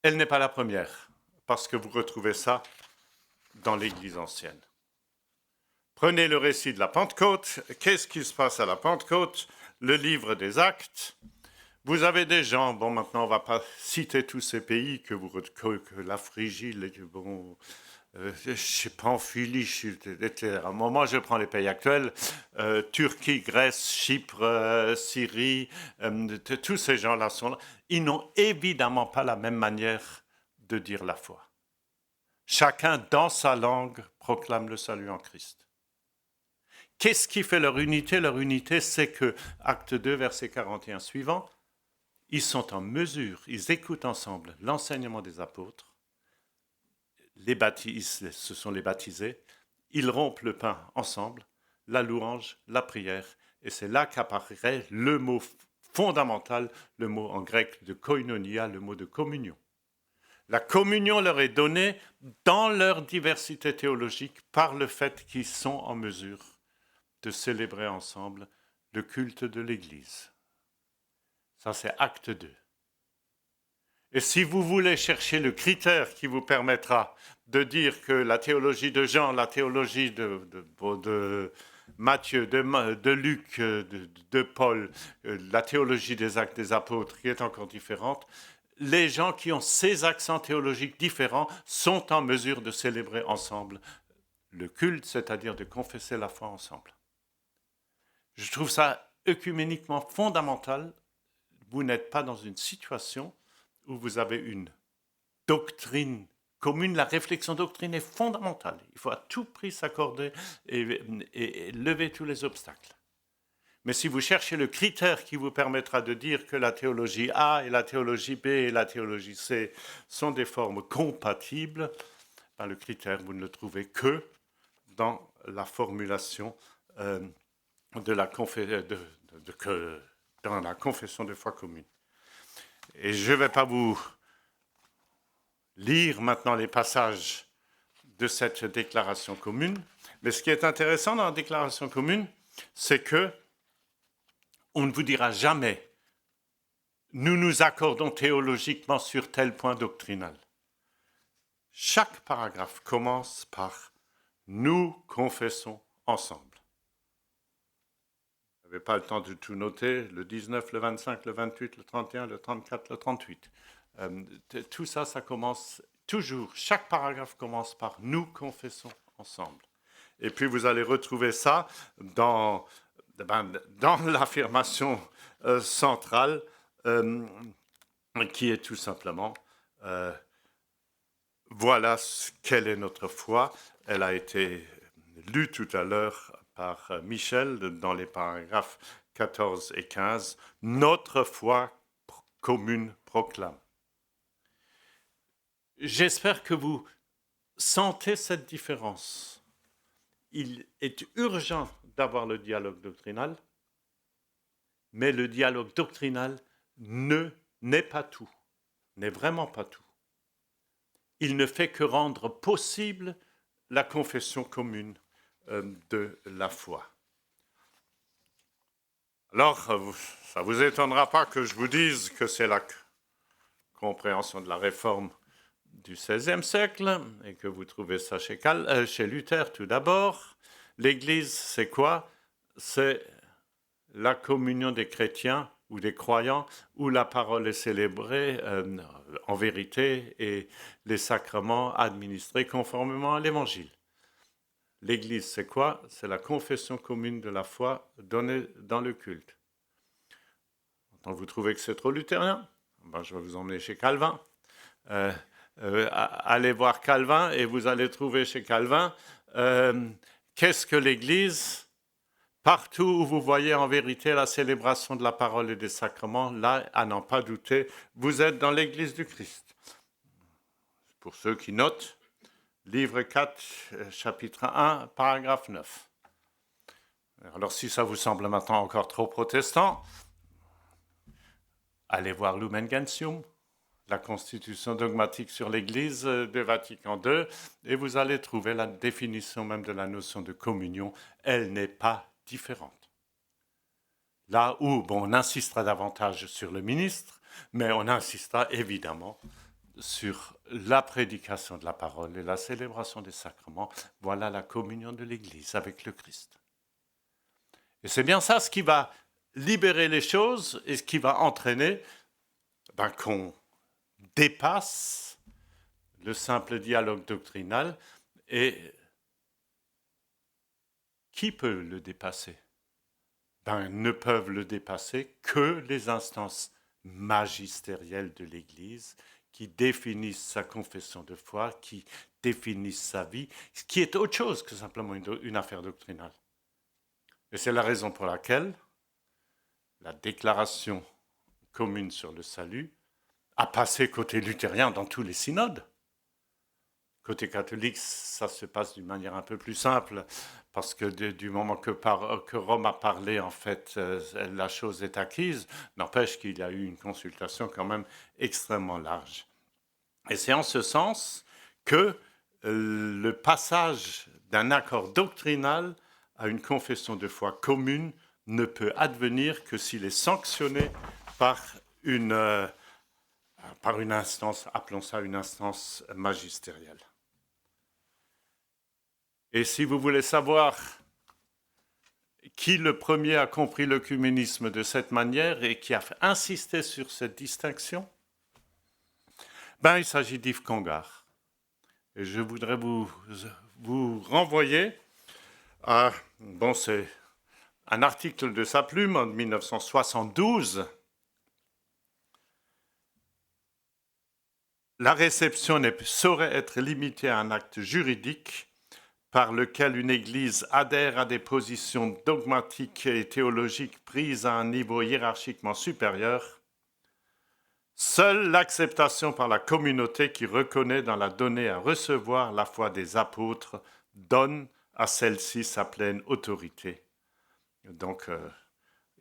Elle n'est pas la première, parce que vous retrouvez ça dans l'Église ancienne. Prenez le récit de la Pentecôte. Qu'est-ce qui se passe à la Pentecôte? Le livre des Actes. Vous avez des gens, bon maintenant on ne va pas citer tous ces pays que la Phrygie, je ne sais pas, Amphilie, etc. Moi je prends les pays actuels, Turquie, Grèce, Chypre, Syrie, tous ces gens-là sont là. Ils n'ont évidemment pas la même manière de dire la foi. Chacun dans sa langue proclame le salut en Christ. Qu'est-ce qui fait leur unité? Leur unité, c'est que, acte 2, verset 41 suivant, ils sont en mesure, ils écoutent ensemble l'enseignement des apôtres, ce sont les baptisés, ils rompent le pain ensemble, la louange, la prière, et c'est là qu'apparaît le mot fondamental, le mot en grec de koinonia, le mot de communion. La communion leur est donnée dans leur diversité théologique par le fait qu'ils sont en mesure de célébrer ensemble le culte de l'Église. Ça, c'est acte 2. Et si vous voulez chercher le critère qui vous permettra de dire que la théologie de Jean, la théologie de Matthieu, de Luc, de Paul, la théologie des actes des apôtres qui est encore différente, les gens qui ont ces accents théologiques différents sont en mesure de célébrer ensemble le culte, c'est-à-dire de confesser la foi ensemble. Je trouve ça œcuméniquement fondamental. Vous n'êtes pas dans une situation où vous avez une doctrine commune. La réflexion doctrine est fondamentale. Il faut à tout prix s'accorder et lever tous les obstacles. Mais si vous cherchez le critère qui vous permettra de dire que la théologie A et la théologie B et la théologie C sont des formes compatibles, ben le critère, vous ne le trouvez que dans la formulation dans la confession de foi commune. Et je ne vais pas vous lire maintenant les passages de cette déclaration commune, mais ce qui est intéressant dans la déclaration commune, c'est que on ne vous dira jamais « nous nous accordons théologiquement sur tel point doctrinal ». Chaque paragraphe commence par « nous confessons ensemble ». n'avais pas le temps de tout noter, le 19, le 25, le 28, le 31, le 34, le 38. Tout ça, ça commence toujours, chaque paragraphe commence par « nous confessons ensemble ». Et puis vous allez retrouver ça dans l'affirmation centrale qui est tout simplement voilà quelle est notre foi. Elle a été lue tout à l'heure par Michel dans les paragraphes 14 et 15. Notre foi commune proclame. J'espère que vous sentez cette différence. Il est urgent d'avoir le dialogue doctrinal, mais le dialogue doctrinal n'est pas tout, n'est vraiment pas tout. Il ne fait que rendre possible la confession commune de la foi. Alors, ça ne vous étonnera pas que je vous dise que c'est la compréhension de la réforme du XVIe siècle et que vous trouvez ça chez Luther tout d'abord. L'Église, c'est quoi? C'est la communion des chrétiens ou des croyants où la parole est célébrée en vérité et les sacrements administrés conformément à l'Évangile. L'Église, c'est quoi? C'est la confession commune de la foi donnée dans le culte. Donc vous trouvez que c'est trop luthérien? Ben, je vais vous emmener chez Calvin. Allez voir Calvin et vous allez trouver chez Calvin qu'est-ce que l'Église? Partout où vous voyez en vérité la célébration de la parole et des sacrements, là, à n'en pas douter, vous êtes dans l'Église du Christ. Pour ceux qui notent, livre 4, chapitre 1, paragraphe 9. Alors si ça vous semble maintenant encore trop protestant, allez voir Lumen Gentium, la constitution dogmatique sur l'Église de Vatican II, et vous allez trouver la définition même de la notion de communion. Elle n'est pas différente. Là où on insistera davantage sur le ministre, mais on insistera évidemment sur la prédication de la parole et la célébration des sacrements. Voilà la communion de l'Église avec le Christ. Et c'est bien ça ce qui va libérer les choses et ce qui va entraîner qu'on dépasse le simple dialogue doctrinal. Et qui peut le dépasser? Ne peuvent le dépasser que les instances magistérielles de l'Église qui définissent sa confession de foi, qui définissent sa vie, ce qui est autre chose que simplement une affaire doctrinale. Et c'est la raison pour laquelle la déclaration commune sur le salut a passé côté luthérien dans tous les synodes. Côté catholique, ça se passe d'une manière un peu plus simple, parce que du moment que Rome a parlé, en fait, la chose est acquise. N'empêche qu'il y a eu une consultation quand même extrêmement large. Et c'est en ce sens que le passage d'un accord doctrinal à une confession de foi commune ne peut advenir que s'il est sanctionné par une instance, appelons ça une instance magistérielle. Et si vous voulez savoir qui le premier a compris l'œcuménisme de cette manière et qui a insisté sur cette distinction, il s'agit d'Yves Congar. Et je voudrais vous renvoyer à, c'est un article de sa plume en 1972. La réception ne saurait être limitée à un acte juridique par lequel une Église adhère à des positions dogmatiques et théologiques prises à un niveau hiérarchiquement supérieur. Seule l'acceptation par la communauté qui reconnaît dans la donnée à recevoir la foi des apôtres donne à celle-ci sa pleine autorité. Donc,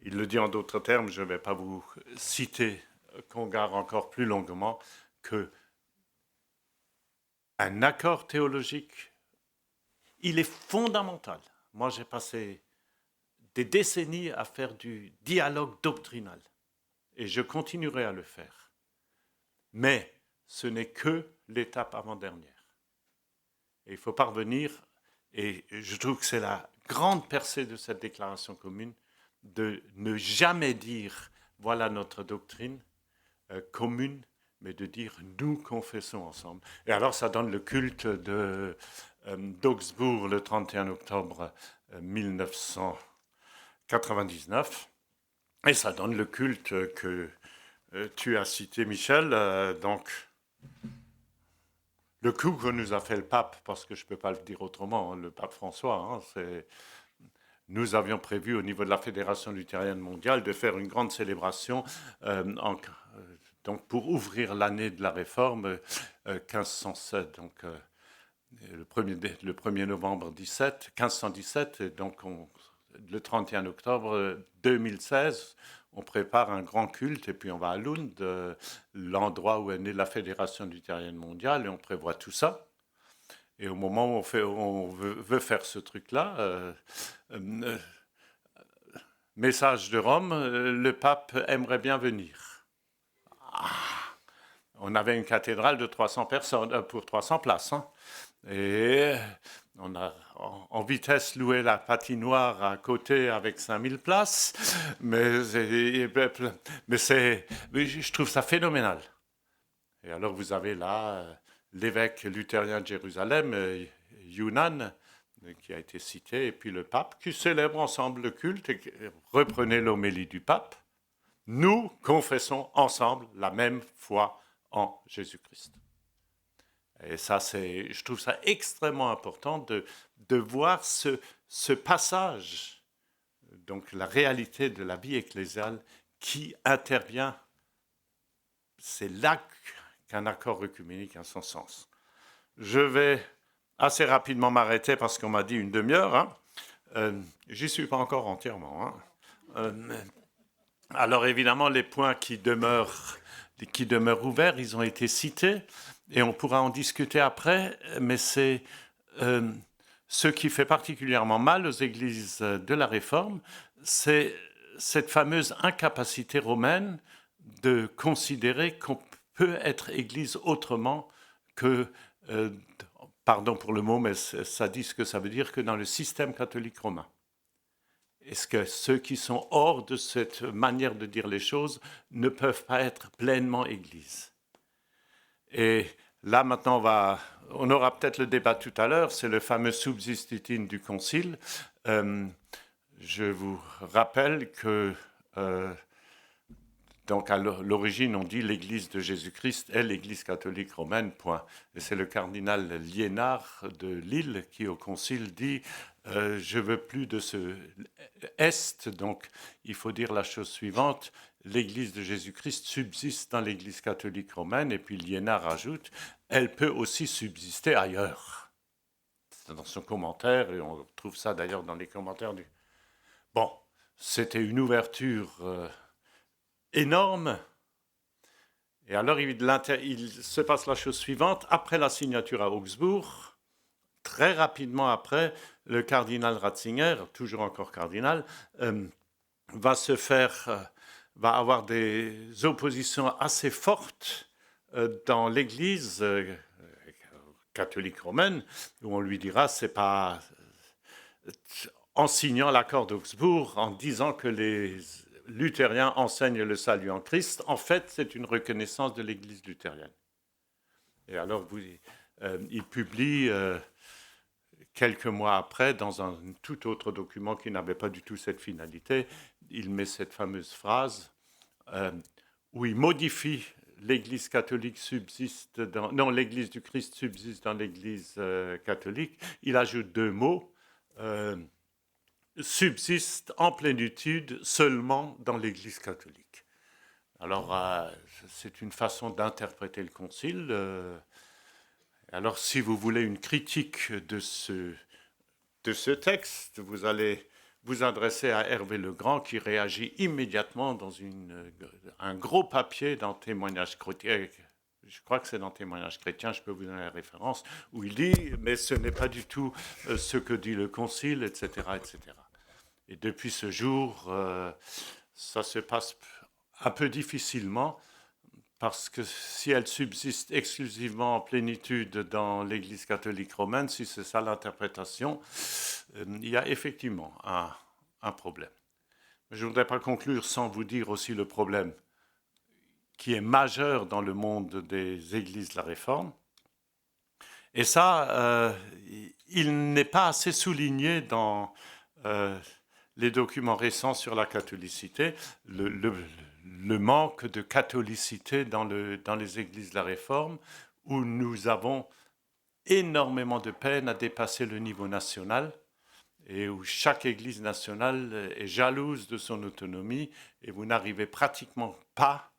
il le dit en d'autres termes, je ne vais pas vous citer Congar encore plus longuement, que un accord théologique, il est fondamental. Moi, j'ai passé des décennies à faire du dialogue doctrinal et je continuerai à le faire. Mais ce n'est que l'étape avant-dernière. Et il faut parvenir, et je trouve que c'est la grande percée de cette déclaration commune, de ne jamais dire « voilà notre doctrine commune », mais de dire « nous confessons ensemble ». Et alors ça donne le culte d'Augsbourg le 31 octobre 1999, et ça donne le culte que tu as cité, Michel, donc le coup que nous a fait le pape, parce que je ne peux pas le dire autrement, le pape François, nous avions prévu au niveau de la Fédération luthérienne mondiale de faire une grande célébration donc pour ouvrir l'année de la Réforme 1507, donc le 1er novembre 1517, et donc le 31 octobre 2016, on prépare un grand culte et puis on va à Lund, l'endroit où est née la Fédération luthérienne mondiale, et on prévoit tout ça. Et au moment où on veut faire ce truc-là, message de Rome, le pape aimerait bien venir. On avait une cathédrale de 300 personnes, pour 300 places. Et on a en vitesse loué la patinoire à côté avec 5000 places. Mais je trouve ça phénoménal. Et alors vous avez là l'évêque luthérien de Jérusalem, Yunan, qui a été cité, et puis le pape, qui célèbre ensemble le culte. Et reprenez l'homélie du pape. Nous confessons ensemble la même foi en Jésus-Christ. Et ça, je trouve ça extrêmement important de voir ce passage, donc la réalité de la vie ecclésiale qui intervient. C'est là qu'un accord œcuménique a son sens. Je vais assez rapidement m'arrêter parce qu'on m'a dit une demi-heure. J'y suis pas encore entièrement. Alors évidemment, les points qui demeurent ouverts, ils ont été cités et on pourra en discuter après, mais c'est ce qui fait particulièrement mal aux églises de la Réforme, c'est cette fameuse incapacité romaine de considérer qu'on peut être église autrement que, pardon pour le mot, mais ça dit ce que ça veut dire, que dans le système catholique romain. Est-ce que ceux qui sont hors de cette manière de dire les choses ne peuvent pas être pleinement Église? Et là, maintenant, on aura peut-être le débat tout à l'heure, c'est le fameux subsistitin du Concile. Je vous rappelle que, donc à l'origine, on dit l'Église de Jésus-Christ est l'Église catholique romaine, point. Et c'est le cardinal Liénard de Lille qui, au Concile, dit je veux plus de ce Est, donc il faut dire la chose suivante, l'Église de Jésus-Christ subsiste dans l'Église catholique romaine, et puis Liénard ajoute, elle peut aussi subsister ailleurs. C'est dans son commentaire, et on trouve ça d'ailleurs dans les commentaires du... Bon, c'était une ouverture énorme, et alors il se passe la chose suivante, après la signature à Augsbourg, très rapidement après, le cardinal Ratzinger, toujours encore cardinal, va avoir des oppositions assez fortes dans l'Église catholique romaine, où on lui dira, c'est pas en signant l'accord d'Augsbourg, en disant que les luthériens enseignent le salut en Christ, en fait, c'est une reconnaissance de l'Église luthérienne. Et alors, il publie... quelques mois après, dans un tout autre document qui n'avait pas du tout cette finalité, il met cette fameuse phrase où il modifie l'Église catholique subsiste dans... Non, l'Église du Christ subsiste dans l'Église catholique. Il ajoute deux mots, subsiste en plénitude seulement dans l'Église catholique. Alors, c'est une façon d'interpréter le Concile. Alors, si vous voulez une critique de ce texte, vous allez vous adresser à Hervé Legrand, qui réagit immédiatement dans un gros papier dans Témoignages chrétiens. Je crois que c'est dans Témoignages chrétiens, je peux vous donner la référence, où il dit « mais ce n'est pas du tout ce que dit le Concile, etc. etc. » Et depuis ce jour, ça se passe un peu difficilement, parce que si elle subsiste exclusivement en plénitude dans l'Église catholique romaine, si c'est ça l'interprétation, il y a effectivement un problème. Je ne voudrais pas conclure sans vous dire aussi le problème qui est majeur dans le monde des églises de la Réforme. Et ça, il n'est pas assez souligné dans les documents récents sur la catholicité, le manque de catholicité dans les églises de la Réforme, où nous avons énormément de peine à dépasser le niveau national et où chaque église nationale est jalouse de son autonomie et vous n'arrivez pratiquement pas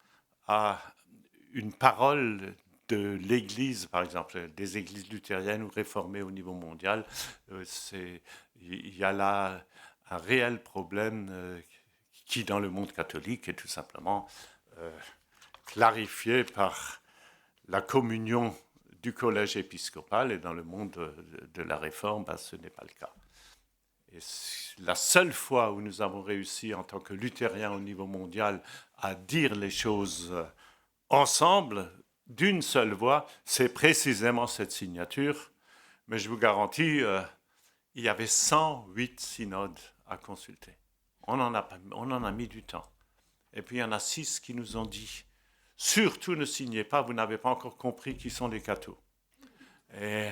à une parole de l'Église, par exemple, des églises luthériennes ou réformées au niveau mondial. Il y a là un réel problème qui, dans le monde catholique, est tout simplement clarifié par la communion du collège épiscopal, et dans le monde de la Réforme, ce n'est pas le cas. Et la seule fois où nous avons réussi en tant que luthériens au niveau mondial à dire les choses ensemble, d'une seule voix, c'est précisément cette signature. Mais je vous garantis, il y avait 108 synodes à consulter. On en a mis du temps. Et puis il y en a 6 qui nous ont dit, surtout ne signez pas, vous n'avez pas encore compris qui sont les cathos. Et,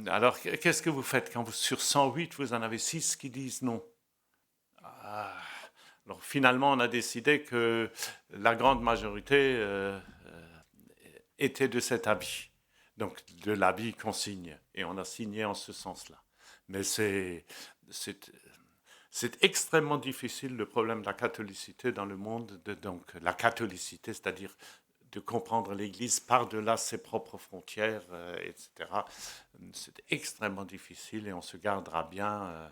alors, qu'est-ce que vous faites quand sur 108, vous en avez 6 qui disent non? Alors finalement, on a décidé que la grande majorité était de cet avis, donc de l'avis qu'on signe. Et on a signé en ce sens-là. Mais c'est extrêmement difficile, le problème de la catholicité dans le monde. Donc la catholicité, c'est-à-dire de comprendre l'Église par-delà ses propres frontières, etc. C'est extrêmement difficile et on se gardera bien.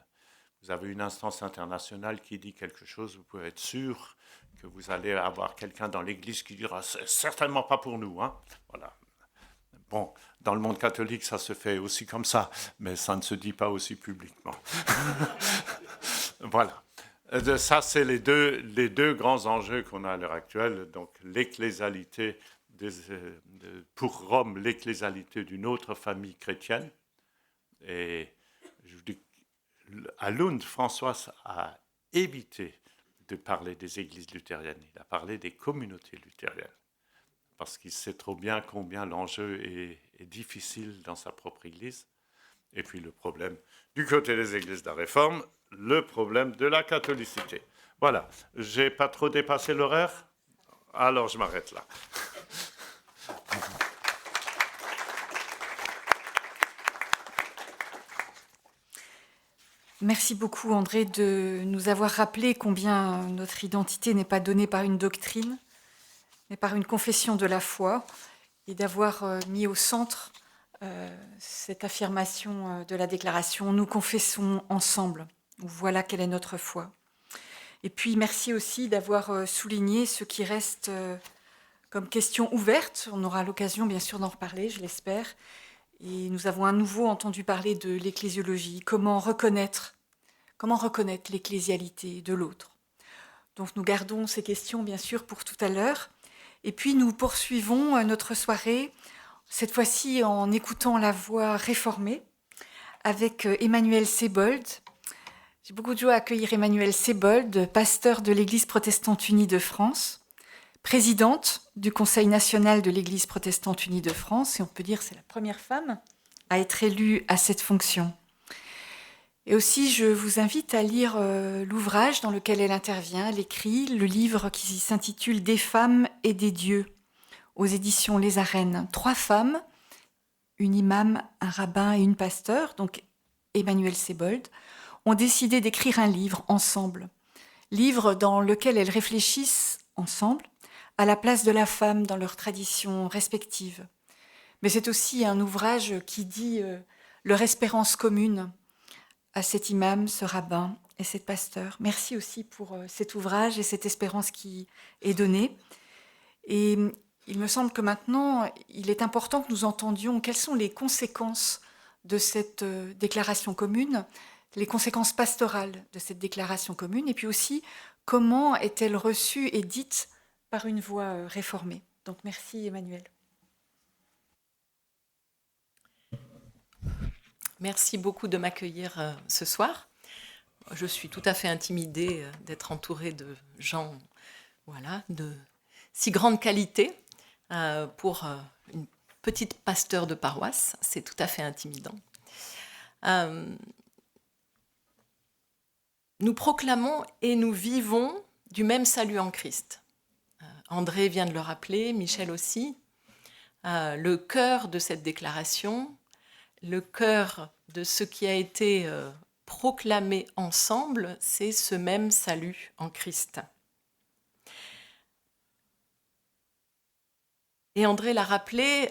Vous avez une instance internationale qui dit quelque chose, vous pouvez être sûr que vous allez avoir quelqu'un dans l'Église qui dira « c'est certainement pas pour nous ». Voilà. Bon, dans le monde catholique, ça se fait aussi comme ça, mais ça ne se dit pas aussi publiquement. Voilà. Ça, c'est les deux grands enjeux qu'on a à l'heure actuelle. Donc, l'ecclésialité, pour Rome, l'ecclésialité d'une autre famille chrétienne. Et je vous dis, à Lund, François a évité de parler des églises luthériennes. Il a parlé des communautés luthériennes. Parce qu'il sait trop bien combien l'enjeu est difficile dans sa propre église. Et puis le problème du côté des églises de la Réforme, le problème de la catholicité. Voilà, j'ai pas trop dépassé l'horaire, alors je m'arrête là. Merci beaucoup André de nous avoir rappelé combien notre identité n'est pas donnée par une doctrine, mais par une confession de la foi, et d'avoir mis au centre cette affirmation de la déclaration « Nous confessons ensemble ». Voilà quelle est notre foi. Et puis merci aussi d'avoir souligné ce qui reste comme question ouverte. On aura l'occasion bien sûr d'en reparler, je l'espère. Et nous avons à nouveau entendu parler de l'ecclésiologie. Comment reconnaître l'ecclésialité de l'autre. Donc nous gardons ces questions bien sûr pour tout à l'heure. Et puis nous poursuivons notre soirée, cette fois-ci en écoutant la voix réformée avec Emmanuel Sebold. J'ai beaucoup de joie à accueillir Emmanuel Sebold, pasteur de l'Église protestante unie de France, présidente du Conseil national de l'Église protestante unie de France, et on peut dire que c'est la première femme à être élue à cette fonction. Et aussi, je vous invite à lire l'ouvrage dans lequel elle intervient. Elle écrit le livre qui s'intitule « Des femmes et des dieux » aux éditions Les Arènes. 3 femmes, une imam, un rabbin et une pasteur, donc Emmanuel Sebold, ont décidé d'écrire un livre ensemble. Livre dans lequel elles réfléchissent ensemble à la place de la femme dans leurs traditions respectives. Mais c'est aussi un ouvrage qui dit leur espérance commune à cet imam, ce rabbin et cette pasteur. Merci aussi pour cet ouvrage et cette espérance qui est donnée. Et il me semble que maintenant, il est important que nous entendions quelles sont les conséquences de cette déclaration commune, les conséquences pastorales de cette déclaration commune, et puis aussi comment est-elle reçue et dite par une voix réformée. Donc merci Emmanuel. Merci beaucoup de m'accueillir ce soir. je suis tout à fait intimidée d'être entourée de gens, voilà, de si grande qualité pour une petite pasteur de paroisse. C'est tout à fait intimidant. Nous proclamons et nous vivons du même salut en Christ. André vient de le rappeler, Michel aussi. Le cœur de cette déclaration, le cœur de ce qui a été proclamé ensemble, c'est ce même salut en Christ. Et André l'a rappelé,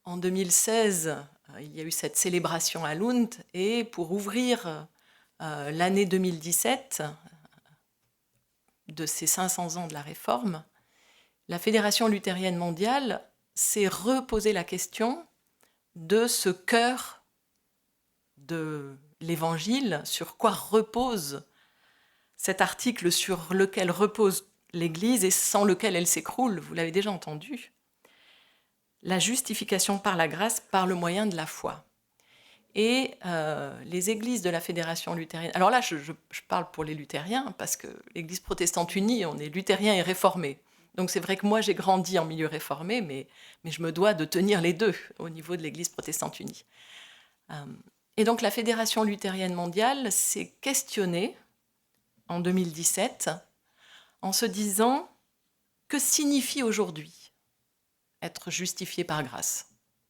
en 2016, il y a eu cette célébration à Lund, et pour ouvrir l'année 2017 de ces 500 ans de la Réforme, la Fédération luthérienne mondiale s'est reposé la question de ce cœur de l'Évangile, sur quoi repose cet article sur lequel repose l'Église et sans lequel elle s'écroule, vous l'avez déjà entendu, la justification par la grâce par le moyen de la foi. Et les églises de la Fédération luthérienne... Alors là, je parle pour les luthériens, parce que l'Église protestante unie, on est luthériens et réformés. Donc c'est vrai que moi, j'ai grandi en milieu réformé, mais je me dois de tenir les deux au niveau de l'Église protestante unie. Et donc la Fédération luthérienne mondiale s'est questionnée en 2017 en se disant « Que signifie aujourd'hui être justifié par grâce ?»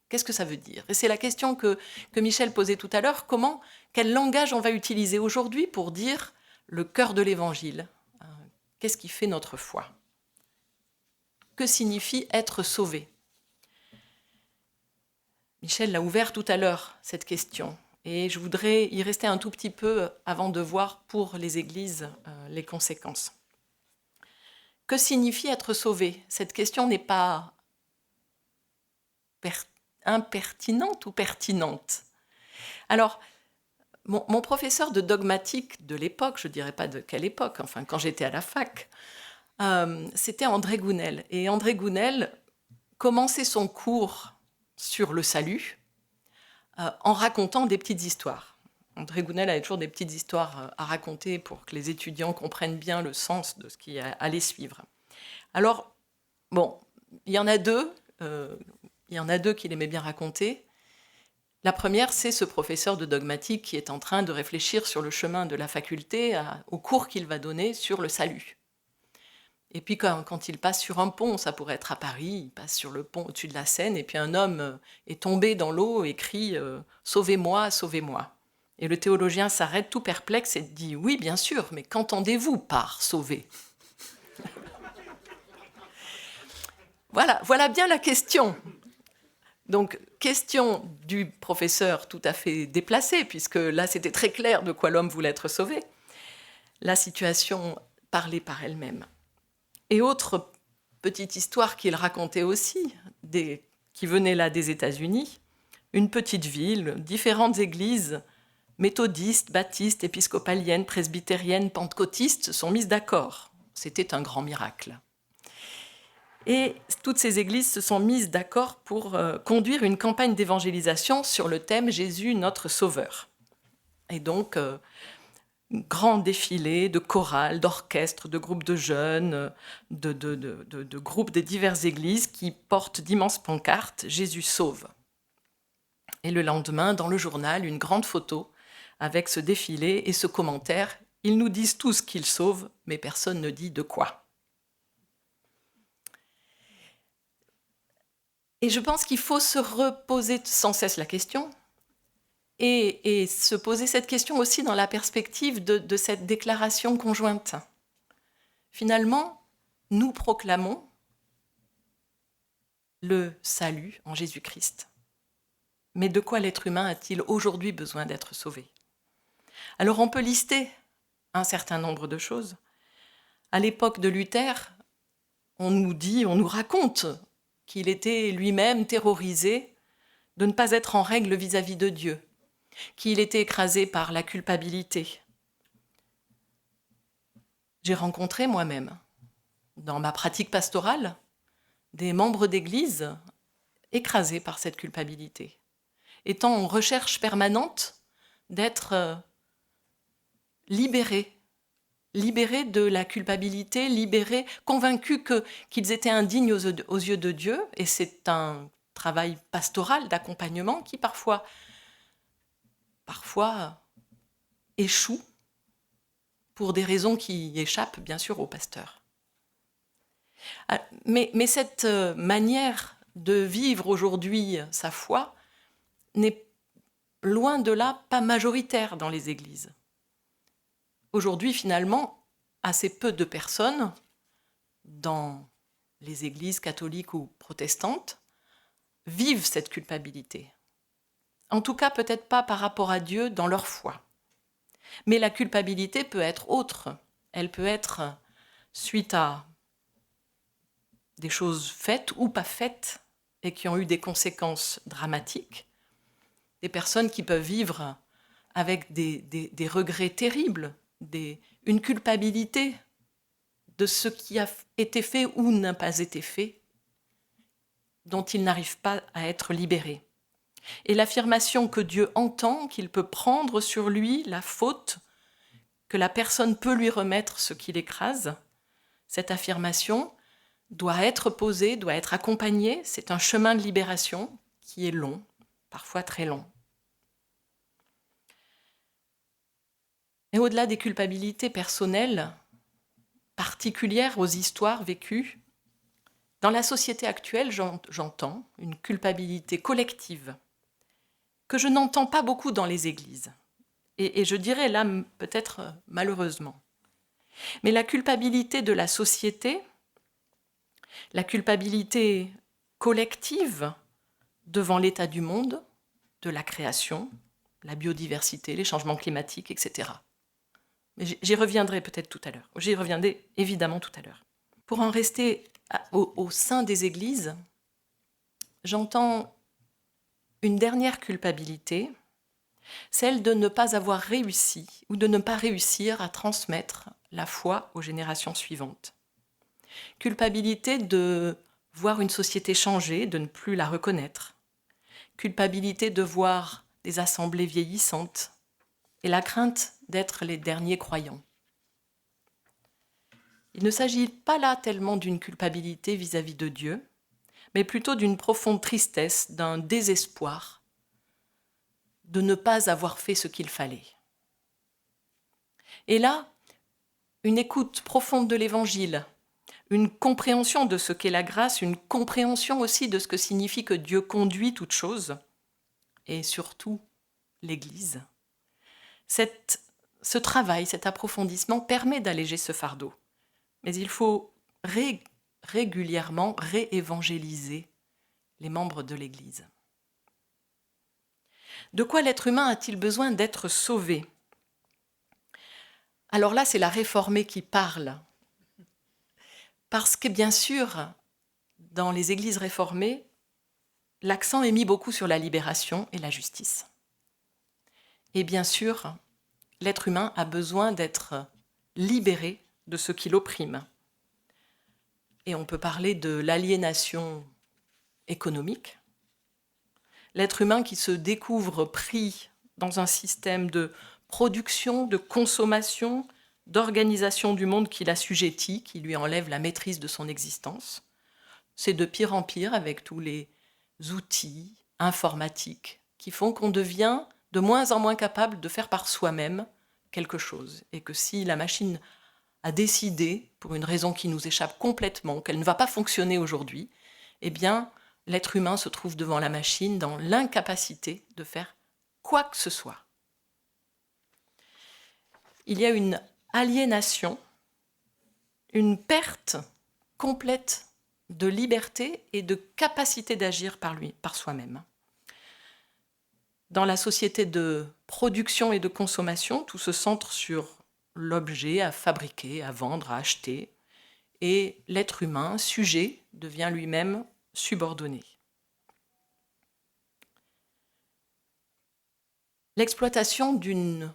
Qu'est-ce que ça veut dire? Et c'est la question que Michel posait tout à l'heure. Quel langage on va utiliser aujourd'hui pour dire le cœur de l'Évangile? Qu'est-ce qui fait notre foi? Que signifie être sauvé? Michel l'a ouvert tout à l'heure, cette question. Et je voudrais y rester un tout petit peu avant de voir pour les églises les conséquences. Que signifie être sauvé? Cette question n'est pas impertinente ou pertinente. Alors, mon professeur de dogmatique de l'époque, je ne dirais pas de quelle époque, enfin quand j'étais à la fac, c'était André Gounel. Et André Gounel commençait son cours sur le salut en racontant des petites histoires. André Gounel avait toujours des petites histoires à raconter pour que les étudiants comprennent bien le sens de ce qui allait suivre. Alors, bon, il y en a deux qu'il aimait bien raconter. La première, c'est ce professeur de dogmatique qui est en train de réfléchir sur le chemin de la faculté au cours qu'il va donner sur le salut. Et puis quand il passe sur un pont, ça pourrait être à Paris, il passe sur le pont au-dessus de la Seine, et puis un homme est tombé dans l'eau et crie « Sauvez-moi, sauvez-moi ». Et le théologien s'arrête tout perplexe et dit « Oui, bien sûr, mais qu'entendez-vous par sauver ?» Voilà bien la question. Donc, question du professeur tout à fait déplacée, puisque là, c'était très clair de quoi l'homme voulait être sauvé. La situation parlait par elle-même. Et autre petite histoire qu'il racontait aussi, qui venait là des États-Unis, une petite ville, différentes églises, méthodistes, baptistes, épiscopaliennes, presbytériennes, pentecôtistes, sont mises d'accord. C'était un grand miracle. Et toutes ces églises se sont mises d'accord pour conduire une campagne d'évangélisation sur le thème « Jésus, notre Sauveur ». Et donc, grand défilé de chorales, d'orchestres, de groupes de jeunes, de groupes des diverses églises qui portent d'immenses pancartes « Jésus sauve ». Et le lendemain, dans le journal, une grande photo avec ce défilé et ce commentaire « Ils nous disent tous qu'ils sauvent, mais personne ne dit de quoi ». Et je pense qu'il faut se reposer sans cesse la question et se poser cette question aussi dans la perspective de cette déclaration conjointe. Finalement, nous proclamons le salut en Jésus-Christ. Mais de quoi l'être humain a-t-il aujourd'hui besoin d'être sauvé? Alors on peut lister un certain nombre de choses. À l'époque de Luther, on nous raconte qu'il était lui-même terrorisé de ne pas être en règle vis-à-vis de Dieu, qu'il était écrasé par la culpabilité. J'ai rencontré moi-même, dans ma pratique pastorale, des membres d'église écrasés par cette culpabilité, étant en recherche permanente d'être libérés de la culpabilité, libérés, convaincus qu'ils étaient indignes aux yeux de Dieu. Et c'est un travail pastoral d'accompagnement qui parfois échoue pour des raisons qui échappent bien sûr au pasteur. Mais cette manière de vivre aujourd'hui sa foi n'est loin de là pas majoritaire dans les églises. Aujourd'hui, finalement, assez peu de personnes dans les églises catholiques ou protestantes vivent cette culpabilité. En tout cas, peut-être pas par rapport à Dieu dans leur foi. Mais la culpabilité peut être autre. Elle peut être suite à des choses faites ou pas faites et qui ont eu des conséquences dramatiques. Des personnes qui peuvent vivre avec des regrets terribles, une culpabilité de ce qui a été fait ou n'a pas été fait, dont ils n'arrivent pas à être libérés. Et l'affirmation que Dieu entend, qu'il peut prendre sur lui la faute, que la personne peut lui remettre ce qui l'écrase, cette affirmation doit être posée, doit être accompagnée. C'est un chemin de libération qui est long, parfois très long. Et au-delà des culpabilités personnelles, particulières aux histoires vécues, dans la société actuelle, j'entends une culpabilité collective que je n'entends pas beaucoup dans les églises. Et je dirais là, peut-être malheureusement. Mais la culpabilité de la société, la culpabilité collective devant l'état du monde, de la création, la biodiversité, les changements climatiques, etc. Mais j'y reviendrai peut-être tout à l'heure. J'y reviendrai évidemment tout à l'heure. Pour en rester au sein des églises, j'entends une dernière culpabilité, celle de ne pas avoir réussi ou de ne pas réussir à transmettre la foi aux générations suivantes. Culpabilité de voir une société changer, de ne plus la reconnaître. Culpabilité de voir des assemblées vieillissantes et la crainte d'être les derniers croyants. Il ne s'agit pas là tellement d'une culpabilité vis-à-vis de Dieu, mais plutôt d'une profonde tristesse, d'un désespoir de ne pas avoir fait ce qu'il fallait. Et là, une écoute profonde de l'Évangile, une compréhension de ce qu'est la grâce, une compréhension aussi de ce que signifie que Dieu conduit toutes choses, et surtout l'Église. Ce travail, cet approfondissement permet d'alléger ce fardeau. Mais il faut régulièrement réévangéliser les membres de l'Église. De quoi l'être humain a-t-il besoin d'être sauvé ? Alors là, c'est la réformée qui parle. Parce que bien sûr, dans les églises réformées, l'accent est mis beaucoup sur la libération et la justice. Et bien sûr, l'être humain a besoin d'être libéré de ce qui l'opprime. Et on peut parler de l'aliénation économique. L'être humain qui se découvre pris dans un système de production, de consommation, d'organisation du monde qui l'assujettit, qui lui enlève la maîtrise de son existence. C'est de pire en pire avec tous les outils informatiques qui font qu'on devient de moins en moins capable de faire par soi-même quelque chose. Et que si la machine a décidé, pour une raison qui nous échappe complètement, qu'elle ne va pas fonctionner aujourd'hui, eh bien, l'être humain se trouve devant la machine dans l'incapacité de faire quoi que ce soit. Il y a une aliénation, une perte complète de liberté et de capacité d'agir par soi-même. Dans la société de production et de consommation, tout se centre sur l'objet à fabriquer, à vendre, à acheter, et l'être humain, sujet, devient lui-même subordonné. L'exploitation d'une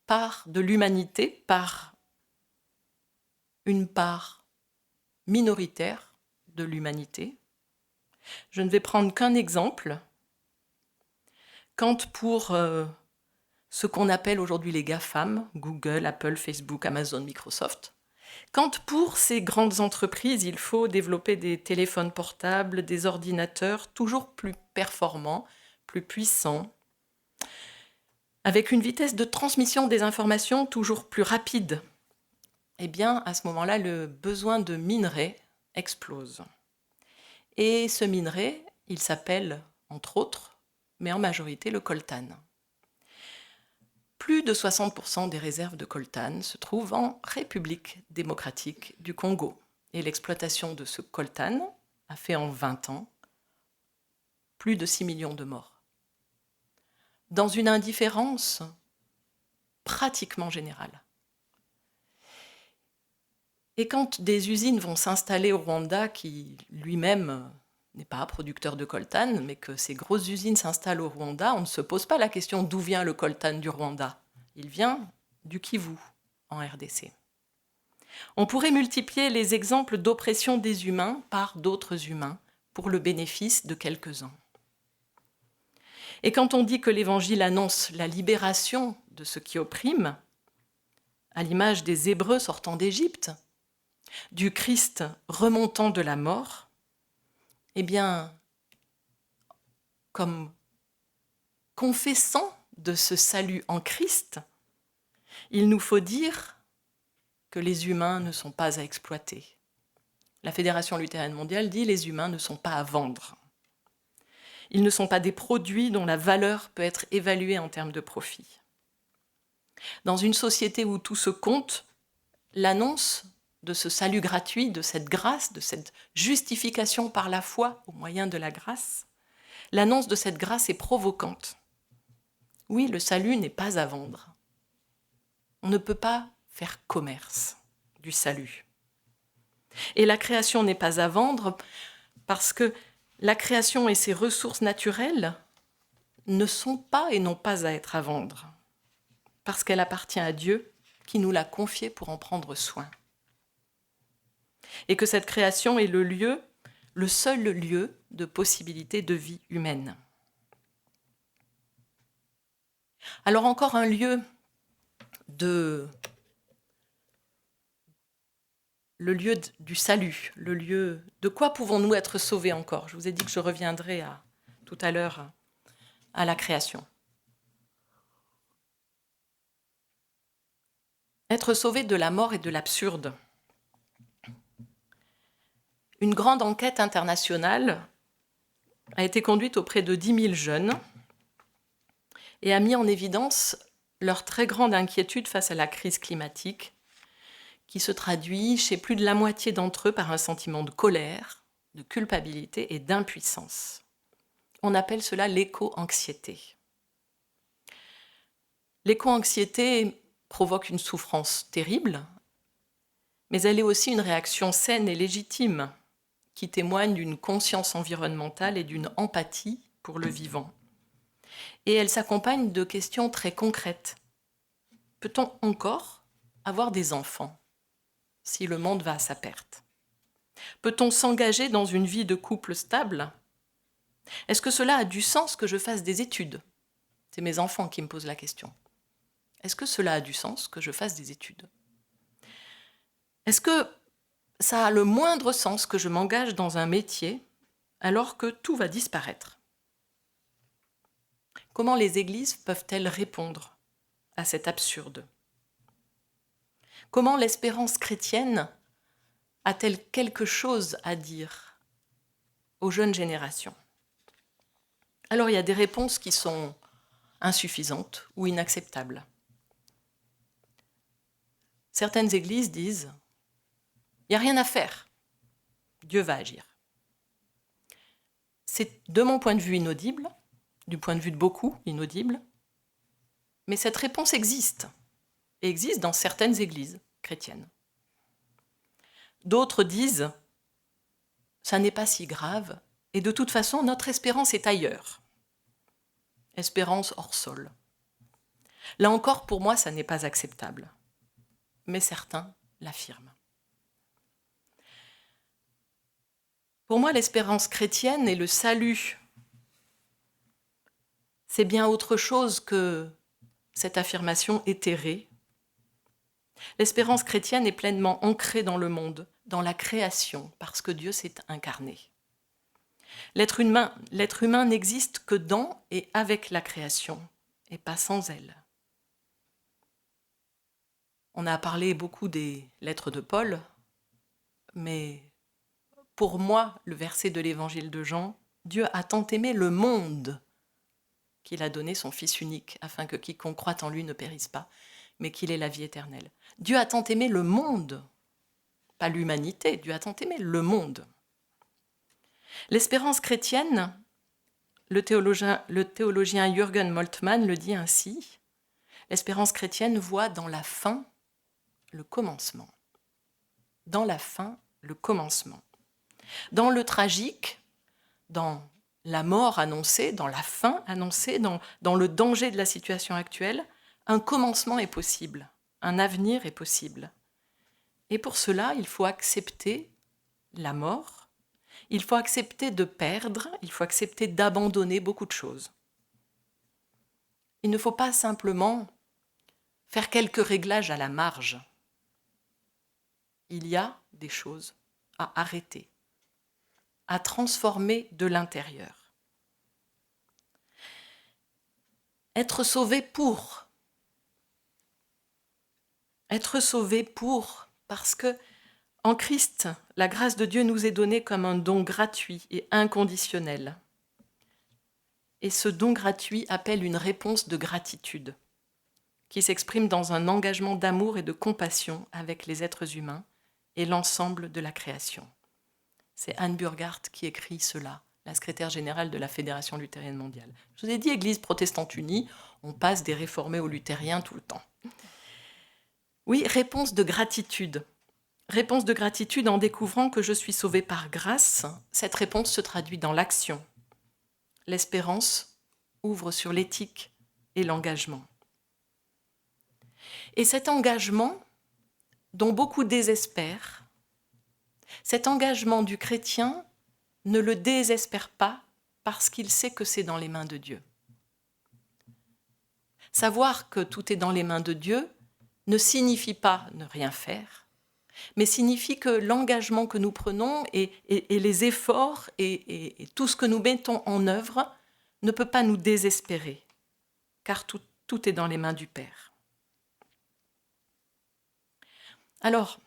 part de l'humanité par une part minoritaire de l'humanité. Je ne vais prendre qu'un exemple. Quand pour ce qu'on appelle aujourd'hui les GAFAM, Google, Apple, Facebook, Amazon, Microsoft, quand pour ces grandes entreprises, il faut développer des téléphones portables, des ordinateurs toujours plus performants, plus puissants, avec une vitesse de transmission des informations toujours plus rapide, eh bien, à ce moment-là, le besoin de minerais explose. Et ce minerai, il s'appelle, entre autres, mais en majorité, le coltan. Plus de 60% des réserves de coltan se trouvent en République démocratique du Congo. Et l'exploitation de ce coltan a fait en 20 ans plus de 6 millions de morts. Dans une indifférence pratiquement générale. Et quand des usines vont s'installer au Rwanda, qui lui-même n'est pas producteur de coltan, mais que ces grosses usines s'installent au Rwanda, on ne se pose pas la question d'où vient le coltan du Rwanda. Il vient du Kivu, en RDC. On pourrait multiplier les exemples d'oppression des humains par d'autres humains pour le bénéfice de quelques-uns. Et quand on dit que l'Évangile annonce la libération de ceux qui oppriment, à l'image des Hébreux sortant d'Égypte, du Christ remontant de la mort, eh bien, comme confessant de ce salut en Christ, il nous faut dire que les humains ne sont pas à exploiter. La Fédération luthérienne mondiale dit que les humains ne sont pas à vendre. Ils ne sont pas des produits dont la valeur peut être évaluée en termes de profit. Dans une société où tout se compte, l'annonce de ce salut gratuit, de cette grâce, de cette justification par la foi au moyen de la grâce, l'annonce de cette grâce est provocante. Oui, le salut n'est pas à vendre. On ne peut pas faire commerce du salut. Et la création n'est pas à vendre parce que la création et ses ressources naturelles ne sont pas et n'ont pas à être à vendre, parce qu'elle appartient à Dieu qui nous l'a confiée pour en prendre soin. Et que cette création est le seul lieu de possibilité de vie humaine. Alors encore un lieu le lieu du salut, le lieu de quoi pouvons-nous être sauvés encore ? Je vous ai dit que je reviendrai tout à l'heure à la création. Être sauvé de la mort et de l'absurde. Une grande enquête internationale a été conduite auprès de 10 000 jeunes et a mis en évidence leur très grande inquiétude face à la crise climatique, qui se traduit chez plus de la moitié d'entre eux par un sentiment de colère, de culpabilité et d'impuissance. On appelle cela l'éco-anxiété. L'éco-anxiété provoque une souffrance terrible, mais elle est aussi une réaction saine et légitime qui témoigne d'une conscience environnementale et d'une empathie pour le vivant. Et elle s'accompagne de questions très concrètes. Peut-on encore avoir des enfants si le monde va à sa perte ? Peut-on s'engager dans une vie de couple stable ? Est-ce que cela a du sens que je fasse des études ? C'est mes enfants qui me posent la question. Est-ce que cela a du sens que je fasse des études ? Est-ce que ça a le moindre sens que je m'engage dans un métier alors que tout va disparaître ? Comment les églises peuvent-elles répondre à cet absurde ? Comment l'espérance chrétienne a-t-elle quelque chose à dire aux jeunes générations ? Alors il y a des réponses qui sont insuffisantes ou inacceptables. Certaines églises disent « il n'y a rien à faire, Dieu va agir ». C'est de mon point de vue inaudible, du point de vue de beaucoup inaudible, mais cette réponse existe, et existe dans certaines églises chrétiennes. D'autres disent « ça n'est pas si grave, et de toute façon notre espérance est ailleurs ». Espérance hors sol. Là encore, pour moi, ça n'est pas acceptable, mais certains l'affirment. Pour moi, l'espérance chrétienne et le salut, c'est bien autre chose que cette affirmation éthérée. L'espérance chrétienne est pleinement ancrée dans le monde, dans la création, parce que Dieu s'est incarné. L'être humain n'existe que dans et avec la création, et pas sans elle. On a parlé beaucoup des lettres de Paul, mais pour moi, le verset de l'évangile de Jean, Dieu a tant aimé le monde qu'il a donné son Fils unique, afin que quiconque croit en lui ne périsse pas, mais qu'il ait la vie éternelle. Dieu a tant aimé le monde, pas l'humanité, Dieu a tant aimé le monde. L'espérance chrétienne, le théologien Jürgen Moltmann le dit ainsi, l'espérance chrétienne voit dans la fin le commencement. Dans la fin, le commencement. Dans le tragique, dans la mort annoncée, dans la fin annoncée, dans le danger de la situation actuelle, un commencement est possible, un avenir est possible. Et pour cela, il faut accepter la mort, il faut accepter de perdre, il faut accepter d'abandonner beaucoup de choses. Il ne faut pas simplement faire quelques réglages à la marge. Il y a des choses à arrêter, à transformer de l'intérieur. Être sauvé pour, parce que en Christ, la grâce de Dieu nous est donnée comme un don gratuit et inconditionnel. Et ce don gratuit appelle une réponse de gratitude, qui s'exprime dans un engagement d'amour et de compassion avec les êtres humains et l'ensemble de la création. C'est Anne Burghardt qui écrit cela, la secrétaire générale de la Fédération luthérienne mondiale. Je vous ai dit Église protestante unie, on passe des réformés aux luthériens tout le temps. Oui, réponse de gratitude. Réponse de gratitude en découvrant que je suis sauvé par grâce. Cette réponse se traduit dans l'action. L'espérance ouvre sur l'éthique et l'engagement. Et cet engagement, dont beaucoup désespèrent, cet engagement du chrétien ne le désespère pas parce qu'il sait que c'est dans les mains de Dieu. Savoir que tout est dans les mains de Dieu ne signifie pas ne rien faire, mais signifie que l'engagement que nous prenons et les efforts et tout ce que nous mettons en œuvre ne peut pas nous désespérer, car tout est dans les mains du Père. Alors,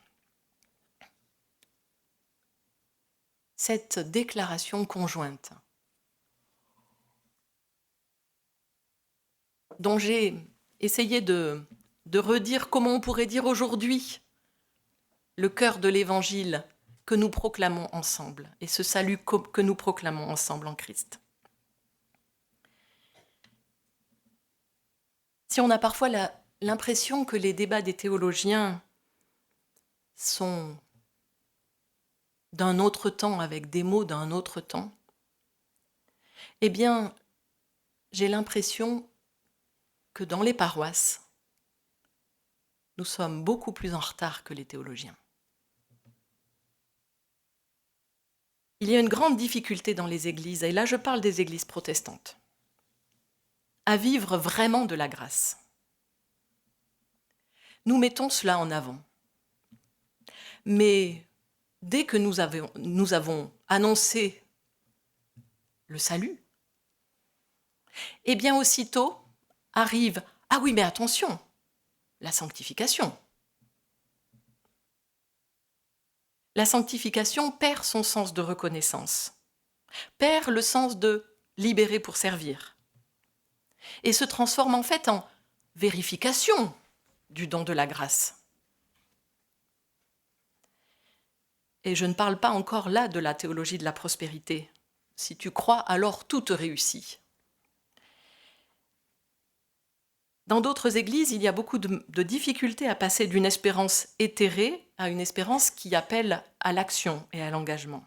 cette déclaration conjointe, dont j'ai essayé de redire comment on pourrait dire aujourd'hui le cœur de l'Évangile que nous proclamons ensemble et ce salut que nous proclamons ensemble en Christ. Si on a parfois l'impression que les débats des théologiens sont d'un autre temps, avec des mots d'un autre temps, eh bien, j'ai l'impression que dans les paroisses, nous sommes beaucoup plus en retard que les théologiens. Il y a une grande difficulté dans les églises, et là je parle des églises protestantes, à vivre vraiment de la grâce. Nous mettons cela en avant. Mais dès que nous avons annoncé le salut, eh bien aussitôt arrive « Ah oui, mais attention, la sanctification ». La sanctification perd son sens de reconnaissance, perd le sens de libérer pour servir, et se transforme en fait en vérification du don de la grâce. Et je ne parle pas encore là de la théologie de la prospérité. Si tu crois, alors tout te réussit. Dans d'autres églises, il y a beaucoup de difficultés à passer d'une espérance éthérée à une espérance qui appelle à l'action et à l'engagement.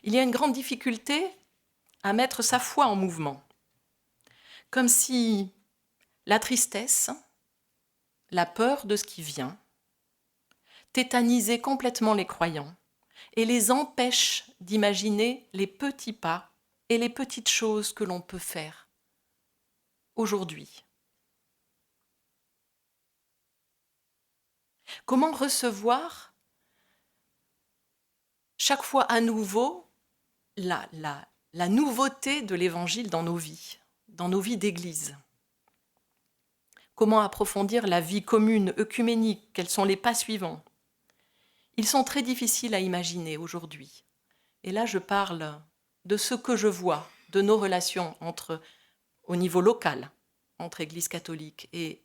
Il y a une grande difficulté à mettre sa foi en mouvement, comme si la tristesse, la peur de ce qui vient, tétanisait complètement les croyants et les empêche d'imaginer les petits pas et les petites choses que l'on peut faire aujourd'hui Comment recevoir chaque fois à nouveau la nouveauté de l'Évangile dans nos vies d'Église? Comment approfondir la vie commune, œcuménique? Quels sont les pas suivants? Ils sont très difficiles à imaginer aujourd'hui. Et là, je parle de ce que je vois, de nos relations au niveau local, entre Église catholique et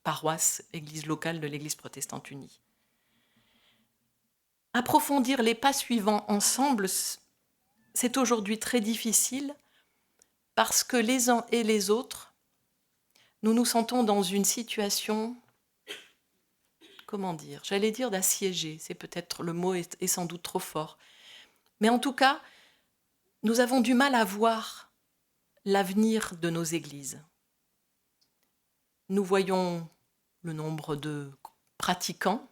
paroisse, Église locale de l'Église protestante unie. Approfondir les pas suivants ensemble, c'est aujourd'hui très difficile parce que les uns et les autres, nous nous sentons dans une situation, j'allais dire d'assiégés, c'est peut-être, le mot est sans doute trop fort. Mais en tout cas, nous avons du mal à voir l'avenir de nos églises. Nous voyons le nombre de pratiquants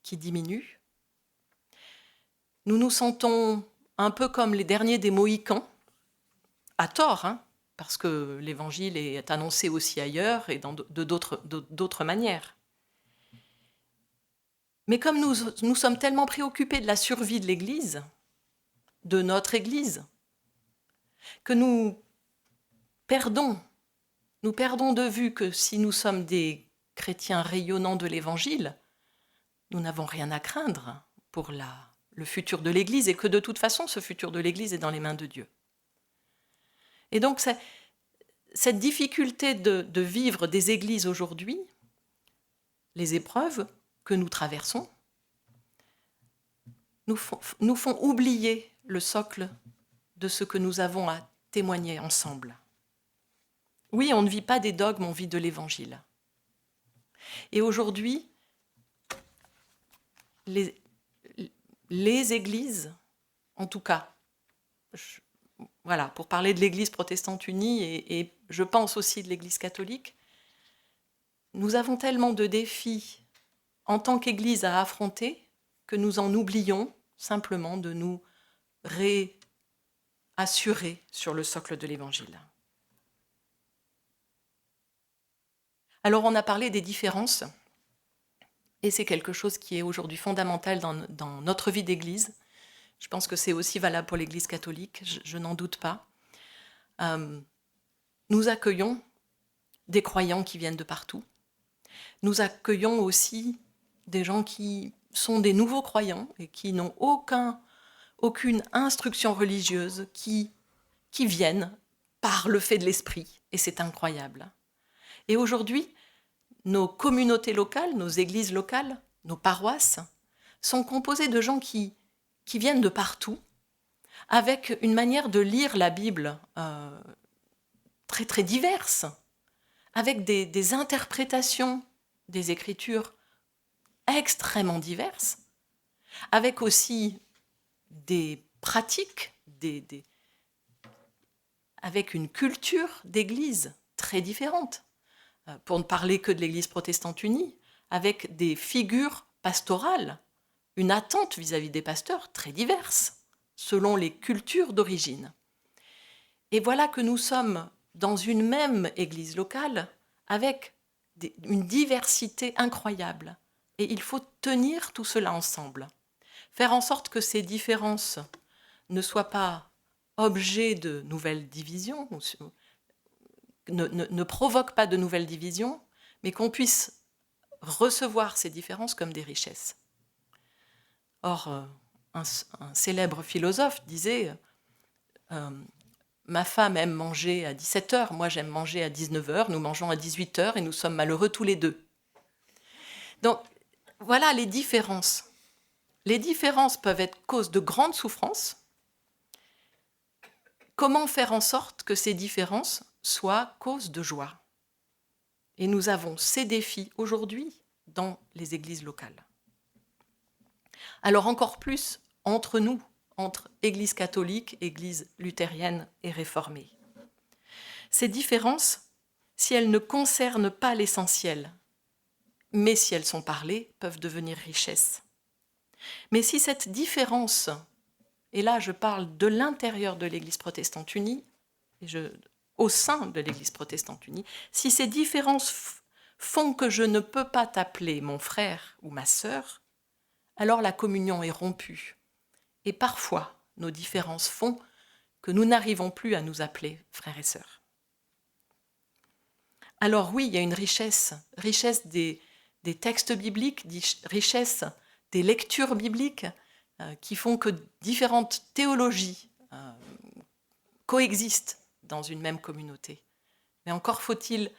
qui diminue. Nous nous sentons un peu comme les derniers des Mohicans, à tort, parce que l'Évangile est annoncé aussi ailleurs et de d'autres manières. Mais comme nous sommes tellement préoccupés de la survie de l'Église, de notre Église, que nous perdons de vue que si nous sommes des chrétiens rayonnants de l'Évangile, nous n'avons rien à craindre pour le futur de l'Église, et que de toute façon, ce futur de l'Église est dans les mains de Dieu. Et donc, cette difficulté de vivre des églises aujourd'hui, les épreuves que nous traversons, nous font oublier le socle de ce que nous avons à témoigner ensemble. Oui, on ne vit pas des dogmes, on vit de l'Évangile. Et aujourd'hui, les églises, en tout cas, pour parler de l'Église protestante unie et je pense aussi de l'Église catholique, nous avons tellement de défis en tant qu'Église à affronter que nous en oublions simplement de nous réassurer sur le socle de l'Évangile. Alors on a parlé des différences, et c'est quelque chose qui est aujourd'hui fondamental dans notre vie d'Église. Je pense que c'est aussi valable pour l'Église catholique, je n'en doute pas. Nous accueillons des croyants qui viennent de partout. Nous accueillons aussi des gens qui sont des nouveaux croyants et qui n'ont aucune instruction religieuse, qui viennent par le fait de l'esprit, et c'est incroyable. Et aujourd'hui, nos communautés locales, nos églises locales, nos paroisses, sont composées de gens qui viennent de partout, avec une manière de lire la Bible très très diverse, avec des interprétations des Écritures extrêmement diverses, avec aussi des pratiques, avec une culture d'église très différente, pour ne parler que de l'Église protestante unie, avec des figures pastorales, une attente vis-à-vis des pasteurs très diverses, selon les cultures d'origine. Et voilà que nous sommes dans une même église locale, avec une diversité incroyable. Et il faut tenir tout cela ensemble. Faire en sorte que ces différences ne soient pas objet de nouvelles divisions, ne provoquent pas de nouvelles divisions, mais qu'on puisse recevoir ces différences comme des richesses. Or, un célèbre philosophe disait ma femme aime manger à 17h, moi j'aime manger à 19h, nous mangeons à 18h et nous sommes malheureux tous les deux. Donc, voilà les différences. Les différences peuvent être cause de grandes souffrances. Comment faire en sorte que ces différences soient cause de joie? Et nous avons ces défis aujourd'hui dans les églises locales. Alors encore plus entre nous, entre Église catholique, Église luthérienne et réformée. Ces différences, si elles ne concernent pas l'essentiel, mais si elles sont parlées, peuvent devenir richesses. Mais si cette différence, et là je parle de l'intérieur de l'Église protestante unie, au sein de l'Église protestante unie, si ces différences font que je ne peux pas t'appeler mon frère ou ma sœur, alors la communion est rompue. Et parfois, nos différences font que nous n'arrivons plus à nous appeler frères et sœurs. Alors oui, il y a une richesse des textes bibliques, richesse des lectures bibliques qui font que différentes théologies coexistent dans une même communauté. Mais encore faut-il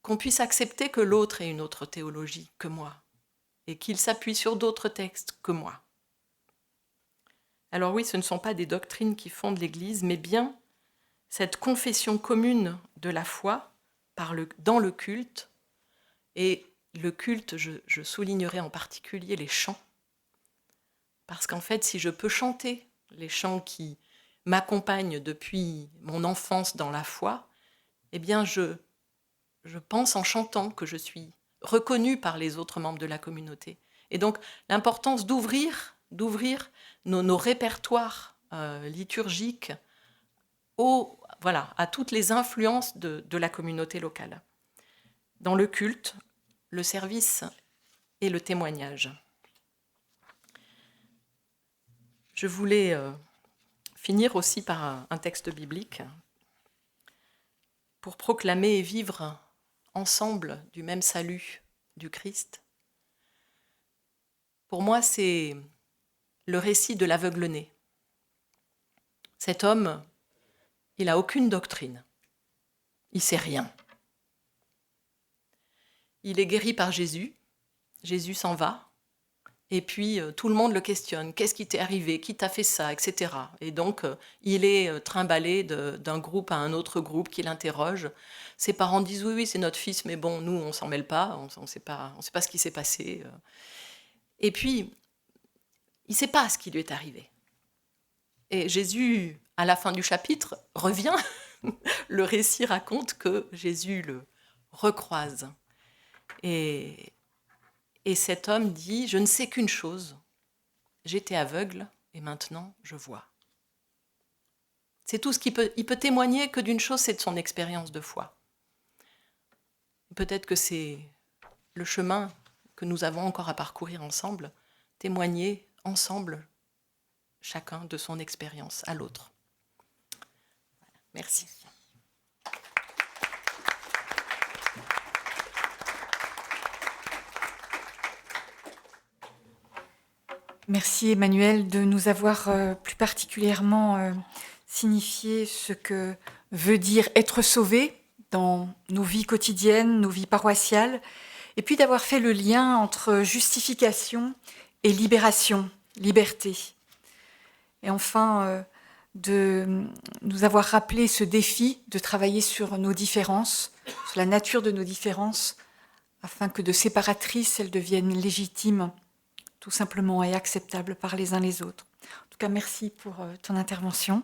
qu'on puisse accepter que l'autre ait une autre théologie que moi et qu'il s'appuie sur d'autres textes que moi. Alors oui, ce ne sont pas des doctrines qui fondent l'Église, mais bien cette confession commune de la foi dans le culte. Et le culte, je soulignerai en particulier les chants, parce qu'en fait, si je peux chanter les chants qui m'accompagnent depuis mon enfance dans la foi, eh bien je pense en chantant que je suis reconnue par les autres membres de la communauté. Et donc l'importance d'ouvrir nos répertoires liturgiques à toutes les influences de la communauté locale. Dans le culte, le service et le témoignage. Je voulais finir aussi par un texte biblique pour proclamer et vivre ensemble du même salut du Christ. Pour moi, c'est le récit de l'aveugle-né. Cet homme, il n'a aucune doctrine. Il ne sait rien. Il est guéri par Jésus. Jésus s'en va. Et puis, tout le monde le questionne. Qu'est-ce qui t'est arrivé? Qui t'a fait ça? Etc. Et donc, il est trimballé d'un groupe à un autre groupe qui l'interroge. Ses parents disent oui, c'est notre fils, mais bon, nous, on ne s'en mêle pas. On ne sait pas ce qui s'est passé. Et puis, il ne sait pas ce qui lui est arrivé. Et Jésus, à la fin du chapitre, revient. Le récit raconte que Jésus le recroise. Et cet homme dit « Je ne sais qu'une chose, j'étais aveugle et maintenant je vois ». C'est tout ce qu'il peut. Il peut témoigner que d'une chose, c'est de son expérience de foi. Peut-être que c'est le chemin que nous avons encore à parcourir ensemble, témoigner ensemble, chacun de son expérience à l'autre. Merci. Merci Emmanuel de nous avoir plus particulièrement signifié ce que veut dire être sauvé dans nos vies quotidiennes, nos vies paroissiales, et puis d'avoir fait le lien entre justification et libération, liberté. Et enfin, de nous avoir rappelé ce défi de travailler sur nos différences, sur la nature de nos différences, afin que de séparatrices, elles deviennent légitimes, tout simplement, et acceptables par les uns les autres. En tout cas, merci pour ton intervention.